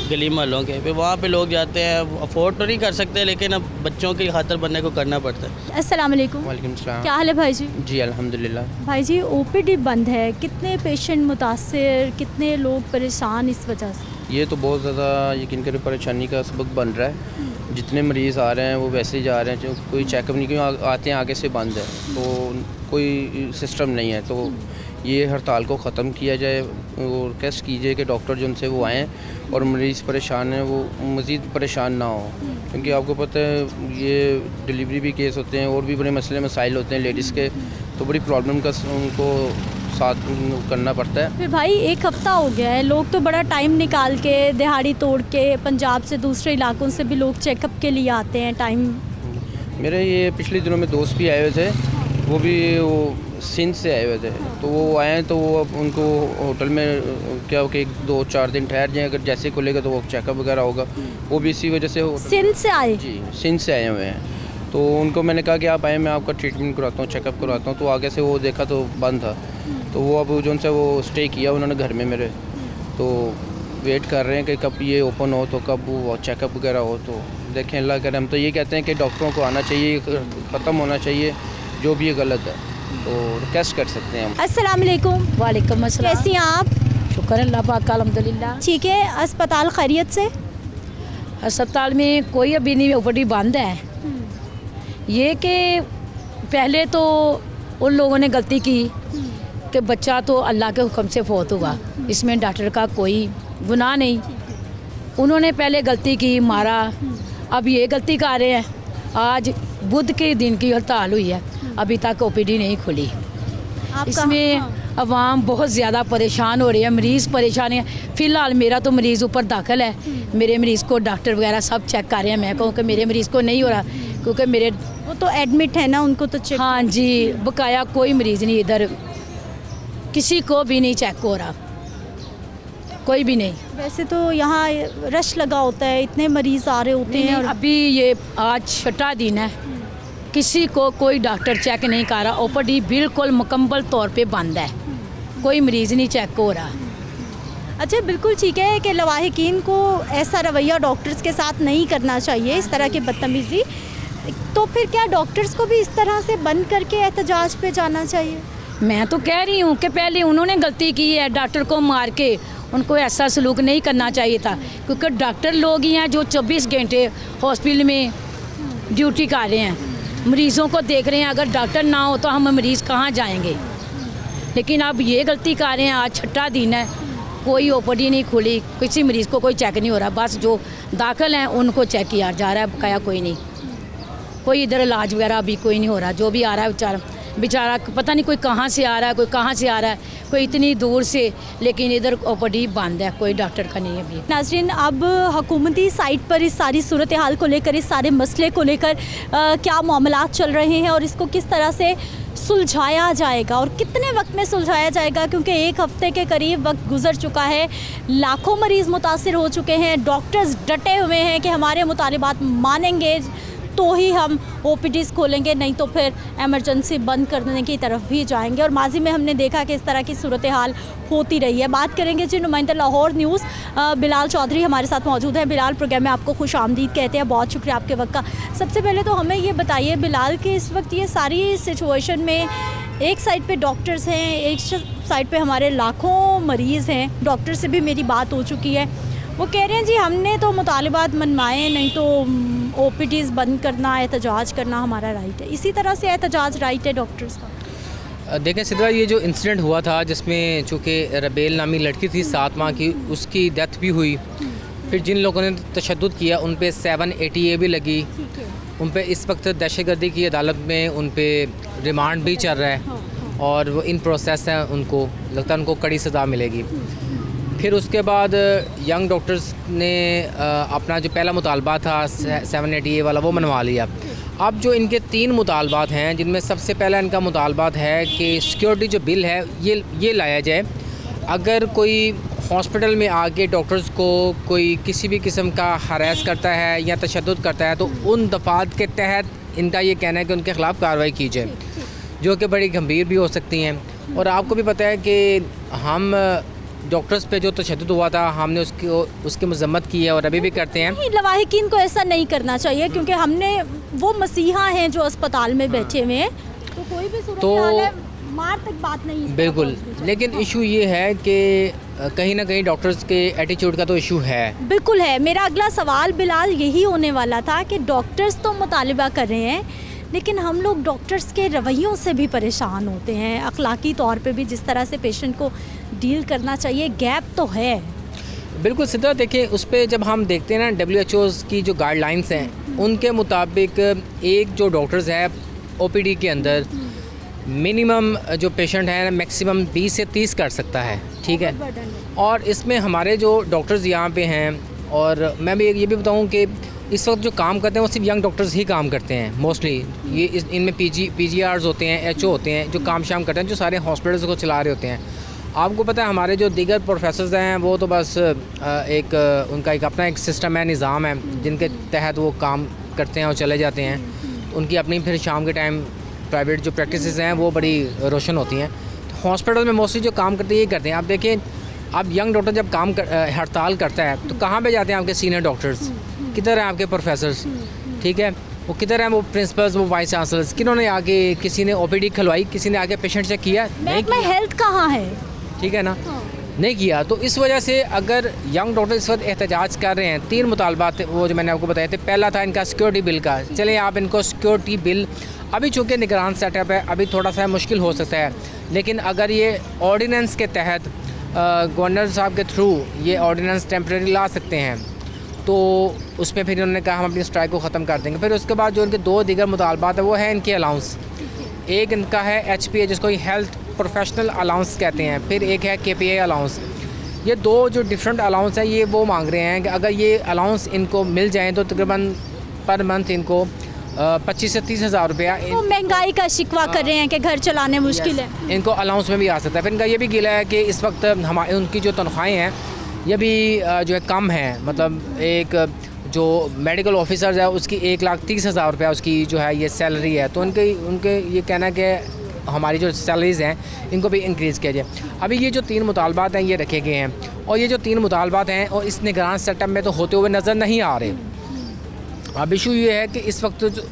गली महलों के, फिर वहाँ पे लोग जाते हैं। अफोर्ड तो नहीं कर सकते, लेकिन अब बच्चों की खातिर बनने को करना पड़ता है। अस्सलाम वालेकुम। वालेकुम सलाम। क्या हाल है भाई जी? जी अल्हम्दुलिल्लाह। भाई जी ओपीडी बंद है, कितने पेशेंट मुतासिर, कितने लोग परेशान इस वजह से? ये तो बहुत ज़्यादा यकीन करें परेशानी का सबक बन रहा है। जितने मरीज़ आ रहे हैं वो वैसे ही जा रहे हैं, जो कोई चेकअप नहीं, क्यों आते हैं आगे से बंद है, तो कोई सिस्टम नहीं है। तो ये हड़ताल को ख़त्म किया जाए और रिक्वेस्ट कीजिए कि डॉक्टर जो उनसे वो आएँ और मरीज़ परेशान हैं वो मज़ीद परेशान ना हो, क्योंकि आपको पता है ये डिलीवरी भी केस होते हैं और भी बड़े मसले मसाइल होते हैं लेडीज़ के, तो बड़ी प्रॉब्लम का उनको साथ करना पड़ता है। फिर भाई 1 हफ्ता हो गया है, लोग तो बड़ा टाइम निकाल के दिहाड़ी तोड़ के पंजाब से दूसरे इलाकों से भी लोग चेकअप के लिए आते हैं टाइम। मेरे ये पिछले दिनों में दोस्त भी आए हुए थे, वो भी वो सिंध से आए हुए थे, तो वो आए तो वो अब उनको होटल में क्या हो कि 2-4 दिन ठहर जाएँ, अगर जैसे खुलेगा तो वो चेकअप वगैरह होगा, वो भी इसी वजह से सिंध से आए? जी सिंध से आए हुए हैं। तो उनको मैंने कहा कि आप आए, मैं आपका ट्रीटमेंट कराता हूँ, चेकअप करवाता हूँ। तो आगे से वो देखा तो बंद था, तो वो अब जो उनसे वो स्टे किया उन्होंने घर में मेरे, तो वेट कर रहे हैं कि कब ये ओपन हो, तो कब वो चेकअप वगैरह हो। तो देखें अल्लाह करे, हम तो ये कहते हैं कि डॉक्टरों को आना चाहिए, ख़त्म होना चाहिए जो भी ये गलत है, तो रिक्वेस्ट कर सकते हैं हम। अस्सलाम वालेकुम। वालेकुम अस्सलाम। कैसी हैं आप? शुक्र अल्लाह पाक का अल्हम्दुलिल्लाह। ठीक है, अस्पताल खैरियत से? अस्पताल में कोई अभी नहीं ओपीडी बंद है। ये कि पहले तो उन लोगों ने गलती की कि बच्चा तो अल्लाह के हुक्म से फौत हुआ, इसमें डॉक्टर का कोई गुनाह नहीं। उन्होंने पहले गलती की, मारा, अब ये गलती कर रहे हैं। आज बुध के दिन की हड़ताल हुई है, अभी तक ओपीडी नहीं खुली। इसमें अवाम बहुत ज़्यादा परेशान हो रही है, मरीज़ परेशान है। फ़िलहाल मेरा तो मरीज़ ऊपर दाखिल है, मेरे मरीज़ को डॉक्टर वगैरह सब चेक कर रहे हैं। मैं कहूँ कि मेरे मरीज़ को नहीं हो रहा, क्योंकि मेरे वो तो एडमिट है ना, उनको तो चेक। हाँ जी, बकाया कोई मरीज़ नहीं, इधर किसी को भी नहीं चेक हो रहा, कोई भी नहीं। वैसे तो यहाँ रश लगा होता है, इतने मरीज़ आ रहे होते हैं। और अभी ये आज 6वां दिन है, किसी को कोई डॉक्टर चेक नहीं कर रहा। ओपीडी बिल्कुल मुकम्मल तौर पे बंद है, कोई मरीज़ नहीं चेक हो रहा। अच्छा, बिल्कुल ठीक है कि लवाहिकीन को ऐसा रवैया डॉक्टर्स के साथ नहीं करना चाहिए, इस तरह की बदतमीज़ी। तो फिर क्या डॉक्टर्स को भी इस तरह से बंद करके एहतजाज पे जाना चाहिए? मैं तो कह रही हूँ कि पहले उन्होंने गलती की है, डॉक्टर को मार के उनको ऐसा सलूक नहीं करना चाहिए था, क्योंकि डॉक्टर लोग ही हैं जो 24 घंटे हॉस्पिटल में ड्यूटी कर रहे हैं। मरीज़ों को देख रहे हैं, अगर डॉक्टर ना हो तो हम मरीज़ कहाँ जाएंगे। लेकिन अब ये गलती कर रहे हैं, आज छठा दिन है, कोई ओपीडी नहीं खुली, किसी मरीज़ को कोई चेक नहीं हो रहा, बस जो दाखिल हैं उनको चेक किया जा रहा है, बकाया कोई नहीं, कोई इधर इलाज वगैरह अभी कोई नहीं हो रहा। जो भी आ रहा है बेचारा पता नहीं कोई कहाँ से आ रहा है, कोई कहाँ से आ रहा है, कोई इतनी दूर से, लेकिन इधर ओपीडी बंद है, कोई डॉक्टर का नहीं है अभी। नाज़रीन, अब हुकूमती साइट पर इस सारी सूरत हाल को लेकर, इस सारे मसले को लेकर क्या मामलात चल रहे हैं और इसको किस तरह से सुलझाया जाएगा और कितने वक्त में सुलझाया जाएगा, क्योंकि एक हफ्ते के करीब वक्त गुजर चुका है, लाखों मरीज़ मुतासिर हो चुके हैं, डॉक्टर्स डटे हुए हैं कि हमारे मुतालिबात मानेंगे तो ही हम ओपीडीज़ खोलेंगे, नहीं तो फिर एमरजेंसी बंद करने की तरफ भी जाएंगे। और माजी में हमने देखा कि इस तरह की सूरत हाल होती रही है। बात करेंगे जी नुमाइंदा लाहौर न्यूज़ बिलाल चौधरी हमारे साथ मौजूद हैं। बिलाल, प्रोग्राम में आपको खुश आमदीद कहते हैं, बहुत शुक्रिया आपके वक्त का। सबसे पहले तो हमें ये बताइए बिलाल कि इस वक्त ये सारी सिचुएशन में एक साइड पे डॉक्टर्स हैं, एक साइड पे हमारे लाखों मरीज़ हैं, डॉक्टर से भी मेरी बात हो चुकी है, वो कह रहे हैं जी हमने तो मुतालिबात मनवाए, नहीं तो ओपीडीज़ बंद करना, एहतजाज करना हमारा राइट है। इसी तरह से एहतजाज राइट है डॉक्टर्स का। देखें सिद्रा, ये जो इंसिडेंट हुआ था जिसमें चूँकि रबेल नामी लड़की थी 7 माह की, उसकी डेथ भी हुई, फिर जिन लोगों ने तशद्दुद किया उन पे 780A भी लगी, उन पे इस वक्त दहशतगर्दी की अदालत में उन पे रिमांड भी चल रहा है और वो इन प्रोसेस हैं, उनको लगता है उनको कड़ी सज़ा मिलेगी। फिर उसके बाद यंग डॉक्टर्स ने अपना जो पहला मुतालबा था 780A वाला वो मनवा लिया। अब जो इनके 3 मुतालबात हैं, जिनमें सबसे पहला इनका मुतालबात है कि सिक्योरिटी जो बिल है ये लाया जाए। अगर कोई हॉस्पिटल में आके डॉक्टर्स को कोई किसी भी किस्म का हरास करता है या तशद्दुद करता है तो उन दफ़ात के तहत इनका ये कहना है कि उनके ख़िलाफ़ कार्रवाई की जाए, जो कि बड़ी गंभीर भी हो सकती हैं। और आपको भी पता है कि हम डॉक्टर्स पे जो तशद्दुद हुआ था हमने उसकी मज़म्मत की है और अभी भी करते हैं। लवाहिकीन को ऐसा नहीं करना चाहिए, क्योंकि हमने वो मसीहा हैं जो अस्पताल में बैठे हुए हैं, तो कोई भी सूरत हाल है मार तक बात नहीं। बिल्कुल, लेकिन इशू ये है कि कहीं ना कहीं डॉक्टर्स के एटीट्यूड का तो इशू है। बिल्कुल है। मेरा अगला सवाल बिलाल यही होने वाला था कि डॉक्टर्स तो मुतालिबा कर रहे हैं, लेकिन हम लोग डॉक्टर्स के रवैयों से भी परेशान होते हैं, अखलाकी तौर पे भी जिस तरह से पेशेंट को डील करना चाहिए, गैप तो है। बिल्कुल सिद्धा, देखिए उस पर जब हम देखते हैं ना WHO की जो गाइडलाइंस हैं उनके मुताबिक एक जो डॉक्टर्स है OPD के अंदर मिनिमम जो पेशेंट है मैक्सिमम 20 से 30 कर सकता है, ठीक है। और इसमें हमारे जो डॉक्टर्स यहाँ पे हैं, और मैं भी ये भी बताऊँ कि इस वक्त जो काम करते हैं वो सिर्फ यंग डॉक्टर्स ही काम करते हैं मोस्टली। ये इनमें PGRs होते हैं, HO होते हैं जो काम शाम करते हैं, जो सारे हॉस्पिटल्स को चला रहे होते हैं। आपको पता है हमारे जो दीगर प्रोफेसर्स हैं वो तो बस उनका एक अपना एक सिस्टम है, निज़ाम है, जिनके तहत वो काम करते हैं और चले जाते हैं। उनकी अपनी फिर शाम के टाइम प्राइवेट जो प्रैक्टिसेस हैं वो बड़ी रोशन होती हैं। तो हॉस्पिटल में मोस्टली जो काम करते हैं ये करते हैं। आप देखें, अब यंग डॉक्टर जब हड़ताल करता है तो कहाँ पे जाते हैं आपके सीनियर डॉक्टर्स, किधर हैं आपके प्रोफेसर्स, ठीक है, वो किधर हैं वो प्रिंसिपल्स, वो वाइस चांसलर्स, किन्होंने आगे किसी ने OPD खलवाई, किसी ने आगे पेशेंट चेक किया? नहीं किया। हेल्थ कहाँ है, ठीक है ना, नहीं किया। तो इस वजह से अगर यंग डॉक्टर इस वक्त एहतजाज कर रहे हैं, 3 मुतालबात वो जो मैंने आपको बताए थे। पहला था इनका सिक्योरिटी बिल का, चले आप इनको सिक्योरिटी बिल, अभी चूँकि निगरान सेटअप है अभी थोड़ा सा मुश्किल हो सकता है, लेकिन अगर ये ऑर्डिनेंस के तहत गवर्नर साहब के थ्रू ये ऑर्डिनेंस टेम्प्रेरी ला सकते हैं तो उसमें फिर उन्होंने कहा हम अपनी स्ट्राइक को ख़त्म कर देंगे। फिर उसके बाद जो इनके 2 दीगर मुतालबात है वो है इनके अलाउंस। एक इनका है HPA जिसको हेल्थ प्रोफेशनल अलाउंस कहते हैं, फिर एक है KPA अलाउंस। ये 2 जो डिफरेंट अलाउंस हैं ये वो मांग रहे हैं कि अगर ये अलाउंस इनको मिल जाएँ तो तकरीबन पर मंथ इनको 25 से 30 हज़ार रुपया। तो महंगाई का शिकवा कर रहे हैं कि घर चलाने मुश्किल है, इनको अलाउंस में भी आ सकता है। फिर इनका ये भी गिला है कि इस वक्त हमारे उनकी जो तनख्वाहें हैं ये भी जो है कम है। मतलब एक जो मेडिकल ऑफिसर्स है उसकी 1,30,000 रुपया उसकी जो है ये सैलरी है, तो उनके ये कहना है कि हमारी जो सैलरीज़ हैं इनको भी इंक्रीज़ किया जाए। अभी ये जो 3 मुतालबात हैं ये रखे गए हैं, और ये जो 3 मुतालबात हैं और इस निगरान सेटअप में तो होते हुए नज़र नहीं आ रहे। अब इशू ये है कि इस वक्त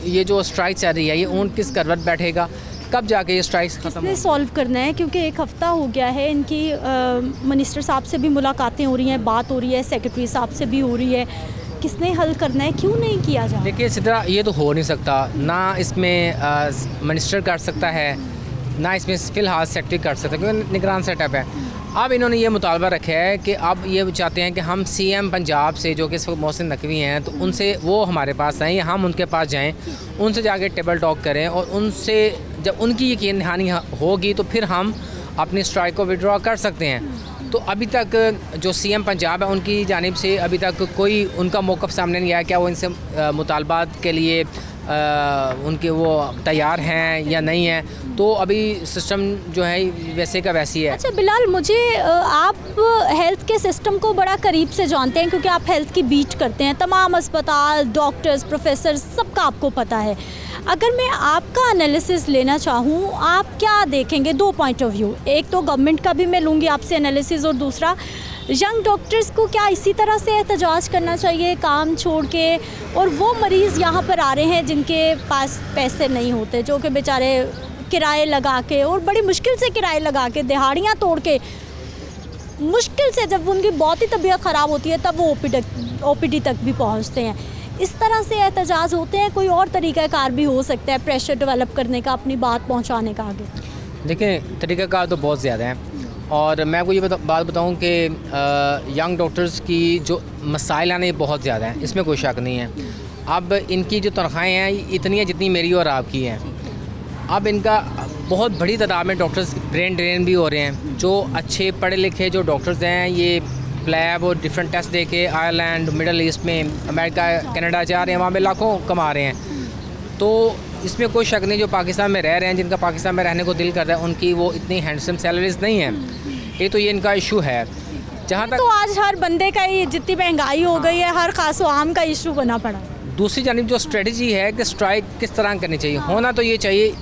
ये जो स्ट्राइक चल रही है ये ऊँट किस करवट बैठेगा, कब जाके ये स्ट्राइक्स खत्म किसने सॉल्व करना है, क्योंकि 1 हफ़्ता हो गया है इनकी मिनिस्टर साहब से भी मुलाकातें हो रही हैं, बात हो रही है, सेक्रेटरी साहब से भी हो रही है, किसने हल करना है, क्यों नहीं किया जा रहा? देखिए सिद्रा, ये तो हो नहीं सकता, ना इसमें मिनिस्टर कर सकता है, ना इसमें फ़िलहाल सेक्रेटरी कर सकता है, क्योंकि निगरान सेटअप है। अब इन्होंने ये मुतालबा रखा है कि अब ये चाहते हैं कि हम सीएम पंजाब से, जो कि इस वक्त मोहसिन नकवी हैं, तो उनसे वो हमारे पास आएँ या हम उनके पास जाएँ, उनसे जाके टेबल टॉक करें, और उनसे जब उनकी यकीन दहानी होगी तो फिर हम अपनी स्ट्राइक को विड्रॉ कर सकते हैं। तो अभी तक जो सीएम पंजाब है उनकी जानिब से अभी तक कोई उनका मौक़िफ़ सामने नहीं आया, क्या वो इनसे मुतालबात के लिए उनके वो तैयार हैं या नहीं हैं। तो अभी सिस्टम जो है वैसे का वैसी है। अच्छा बिलाल, मुझे आप हेल्थ के सिस्टम को बड़ा करीब से जानते हैं, क्योंकि आप हेल्थ की बीट करते हैं, तमाम अस्पताल, डॉक्टर्स, प्रोफेसर, सबका आपको पता है। अगर मैं आपका एनालिसिस लेना चाहूँ, आप क्या देखेंगे? 2 पॉइंट ऑफ व्यू, एक तो गवर्नमेंट का भी मैं लूँगी आपसे एनालिसिस, और दूसरा यंग डॉक्टर्स को क्या इसी तरह से एहतजाज करना चाहिए काम छोड़ के, और वो मरीज़ यहाँ पर आ रहे हैं जिनके पास पैसे नहीं होते, जो कि बेचारे किराए लगा के, और बड़ी मुश्किल से किराए लगा के, दिहाड़ियाँ तोड़ के, मुश्किल से जब उनकी बहुत ही तबीयत ख़राब होती है तब वो ओपीडी तक भी पहुँचते हैं। इस तरह से एहतजाज होते हैं? कोई और तरीक़ाकार भी हो सकता है प्रेशर डेवलप करने का, अपनी बात पहुँचाने का आगे? देखें, तरीक़ाकार तो बहुत ज़्यादा है, और मैं आपको ये बात बताऊं कि यंग डॉक्टर्स की जो मसाइल हैं ये बहुत ज़्यादा हैं, इसमें कोई शक नहीं है। अब इनकी जो तनख्वाहें हैं इतनी है जितनी मेरी और आपकी हैं। अब इनका बहुत बड़ी तादाद में डॉक्टर्स ब्रेन ड्रेन भी हो रहे हैं। जो अच्छे पढ़े लिखे जो डॉक्टर्स हैं ये लैब और डिफरेंट टेस्ट दे के आयरलैंड, मिडल ईस्ट में, अमेरिका, कनाडा जा रहे हैं, वहाँ पे लाखों कमा रहे हैं। तो इसमें कोई शक नहीं, जो पाकिस्तान में रह रहे हैं, जिनका पाकिस्तान में रहने को दिल कर रहा है, उनकी वो इतनी हैंडसम सैलरीज नहीं है। ये तो ये इनका इशू है। जहाँ तक तो आज हर बंदे का ही, जितनी महंगाई हो गई है, हर खास आम का इशू बना पड़ा। दूसरी जानिब जो स्ट्रेटजी है कि स्ट्राइक किस तरह करनी चाहिए, होना तो ये चाहिए,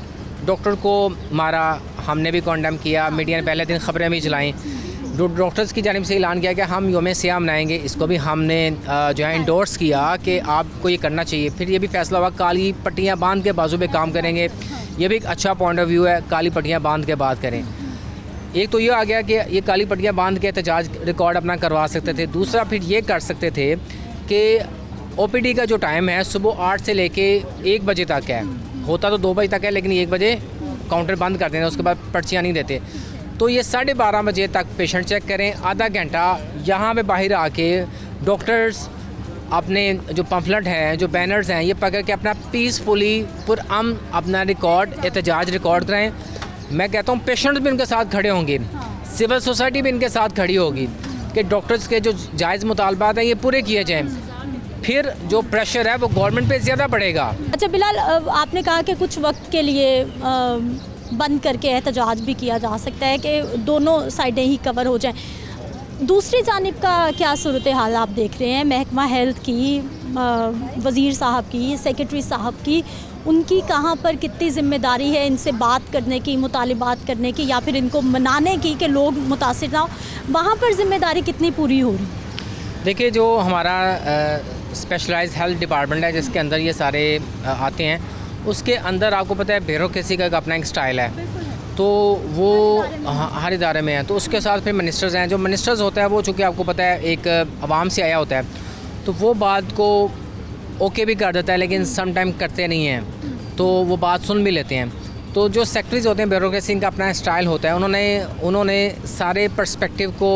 डॉक्टर को मारा, हमने भी कॉन्डेम किया, मीडिया ने पहले दिन खबरें भी चलाई, डॉक्टर्स की जानिब से ऐलान किया कि हम योम सियाम मनाएंगे, इसको भी हमने जो है इंडोर्स किया कि आपको ये करना चाहिए। फिर ये भी फैसला हुआ काली पट्टियाँ बांध के बाजू पे काम करेंगे, ये भी एक अच्छा पॉइंट ऑफ व्यू है, काली पट्टियाँ बांध के बात करें। एक तो ये आ गया कि ये काली पट्टियाँ बांध के एहतजाज रिकॉर्ड अपना करवा सकते थे। दूसरा फिर ये कर सकते थे कि ओपीडी का जो टाइम है सुबह 8 से लेके 1 बजे तक है, होता तो 2 बजे तक है, लेकिन 1 बजे काउंटर बंद कर देते, उसके बाद पर्चियाँ नहीं देते। तो ये 12:30 बजे तक पेशेंट चेक करें, आधा घंटा यहाँ पे बाहर आके डॉक्टर्स अपने जो पम्फलेट हैं, जो बैनर्स हैं, ये पकड़ के अपना पीसफुली पुरअमन अपना रिकॉर्ड, एहतजाज रिकॉर्ड कराएँ। मैं कहता हूँ पेशेंट्स भी उनके साथ खड़े होंगे, सिविल सोसाइटी भी इनके साथ खड़ी होगी कि डॉक्टर्स के जो जायज़ मुतालबात हैं ये पूरे किए जाएँ। फिर जो प्रेशर है वो गवर्नमेंट पे ज़्यादा पड़ेगा। अच्छा बिलाल, आपने कहा कि कुछ वक्त के लिए बंद करके एहतजाज भी किया जा सकता है कि दोनों साइडें ही कवर हो जाएं। दूसरी जानिब का क्या सूरत हाल आप देख रहे हैं? महकमा हेल्थ की, वज़ीर साहब की, सेक्रेटरी साहब की, उनकी कहाँ पर कितनी ज़िम्मेदारी है इनसे बात करने की, मुतालिबात करने की, या फिर इनको मनाने की कि लोग मुतासिर ना हो, वहाँ पर ज़िम्मेदारी कितनी पूरी हो रही? देखिए, जो हमारा स्पेशलाइज्ड हेल्थ डिपार्टमेंट है जिसके अंदर ये सारे आते हैं, उसके अंदर आपको पता है ब्यूरोक्रेसी का अपना एक स्टाइल है, तो वो हर इदारे में है। तो उसके साथ फिर मिनिस्टर्स हैं, जो मिनिस्टर्स होता है वो चूँकि आपको पता है एक आवाम से आया होता है, तो वो बात को ओके भी कर देता है, लेकिन सम टाइम करते नहीं हैं, तो वो बात सुन भी लेते हैं। तो जो सेक्रेटरीज होते हैं, ब्यूरोक्रेसी का अपना स्टाइल होता है, उन्होंने सारे पर्सपेक्टिव को,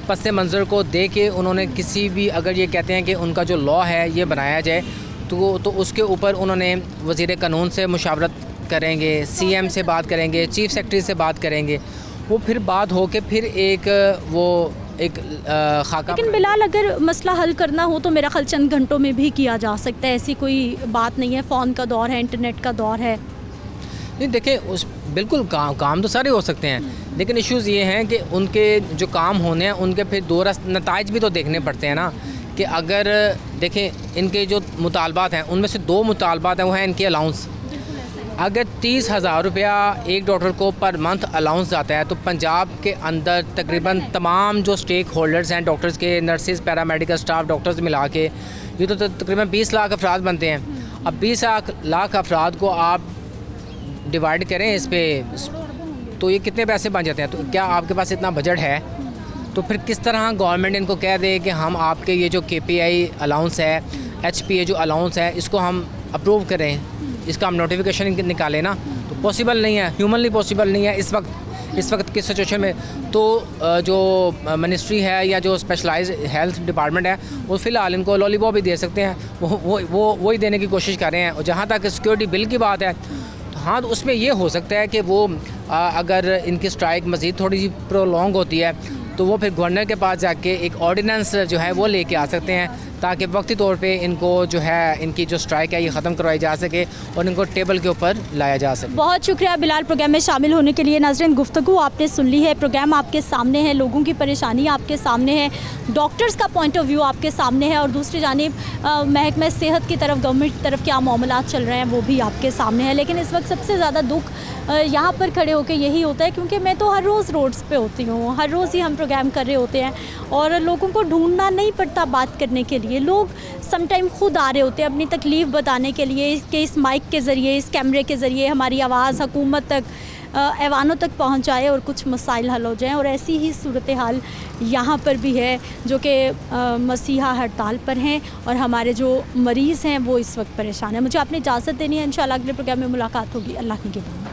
पस मंज़र को दे के उन्होंने किसी भी, अगर ये कहते हैं कि उनका जो लॉ है ये बनाया जाए, तो उसके ऊपर उन्होंने वज़ीर कानून से मुशावरत करेंगे, सीएम से बात करेंगे, चीफ़ सेक्रेटरी से बात करेंगे, वो फिर बात हो के फिर एक खाका। लेकिन बिलाल, अगर मसला हल करना हो तो मेरा ख्याल चंद घंटों में भी किया जा सकता है, ऐसी कोई बात नहीं है। फ़ोन का दौर है, इंटरनेट का दौर है। नहीं देखिए, बिल्कुल काम तो सारे हो सकते हैं, लेकिन इश्यूज़ ये हैं कि उनके जो काम होने हैं उनके फिर दो नताइज भी तो देखने पड़ते हैं ना। कि अगर देखें इनके जो मुतालबात हैं उनमें से 2 मुतालबात हैं, वो हैं इनके अलाउंस। अगर 30,000 रुपया एक डॉक्टर को पर मंथ अलाउंस जाता है, तो पंजाब के अंदर तकरीबन तमाम जो स्टेक होल्डर्स हैं, डॉक्टर्स के, नर्सेज, पैरामेडिकल स्टाफ, डॉक्टर्स मिला के ये तो तकरीबन 20 लाख अफराद बनते हैं। अब 20 लाख अफराद को आप डिवाइड करें इस पे, तो ये कितने पैसे बन जाते हैं? तो क्या आपके पास इतना बजट है? तो फिर किस तरह गवर्नमेंट इनको कह दे कि हम आपके ये जो KPI अलाउंस है, HPA जो अलाउंस है, इसको हम अप्रूव करें, इसका हम नोटिफिकेशन निकालें ना, तो पॉसिबल नहीं है, ह्यूमनली पॉसिबल नहीं है इस वक्त की सिचुएशन में। तो जो मिनिस्ट्री है या जो स्पेशलाइज हेल्थ डिपार्टमेंट है वो फ़िलहाल इनको लॉलीपॉप ही दे सकते हैं, वो ही देने की कोशिश कर रहे हैं। और जहाँ तक सिक्योरिटी बिल की बात है, तो हाँ, तो उसमें ये हो सकता है कि वो अगर इनकी स्ट्राइक मज़ीद थोड़ी सी प्रोलॉन्ग होती है तो वो फिर गवर्नर के पास जाके एक ऑर्डिनेंस जो है वो लेके आ सकते हैं, ताकि वक्ती तौर पे इनको जो है इनकी जो स्ट्राइक है ये ख़त्म करवाई जा सके और इनको टेबल के ऊपर लाया जा सके। बहुत शुक्रिया बिलाल प्रोग्राम में शामिल होने के लिए। नाज़रीन, गुफ्तगू आपने सुन ली है, प्रोग्राम आपके सामने है, लोगों की परेशानी आपके सामने है, डॉक्टर्स का पॉइंट ऑफ व्यू आपके सामने है और दूसरी जानिब महकमा सेहत की तरफ, गवर्नमेंट की तरफ क्या मामलात चल रहे हैं वो भी आपके सामने है। लेकिन इस वक्त सबसे ज़्यादा दुख यहाँ पर खड़े होकर यही होता है, क्योंकि मैं तो हर रोज़ रोड्स पे होती हूँ, हर रोज़ ही हम प्रोग्राम कर रहे होते हैं और लोगों को ढूंढना नहीं पड़ता बात करने के लिए। लोग समटाइम खुद आ रहे होते हैं अपनी तकलीफ़ बताने के लिए कि इस माइक के ज़रिए, इस कैमरे के ज़रिए हमारी आवाज़ हुकूमत तक, ऐवानों तक पहुँच जाए और कुछ मसाइल हल हो जाएँ। और ऐसी ही सूरत हाल यहाँ पर भी है, जो कि मसीहा हड़ताल पर हैं और हमारे जो मरीज़ हैं वो इस वक्त परेशान हैं। मुझे आपने इजाज़त देनी है, इंशाल्लाह अगले प्रोग्राम में मुलाकात होगी। अल्लाह की निगहबान।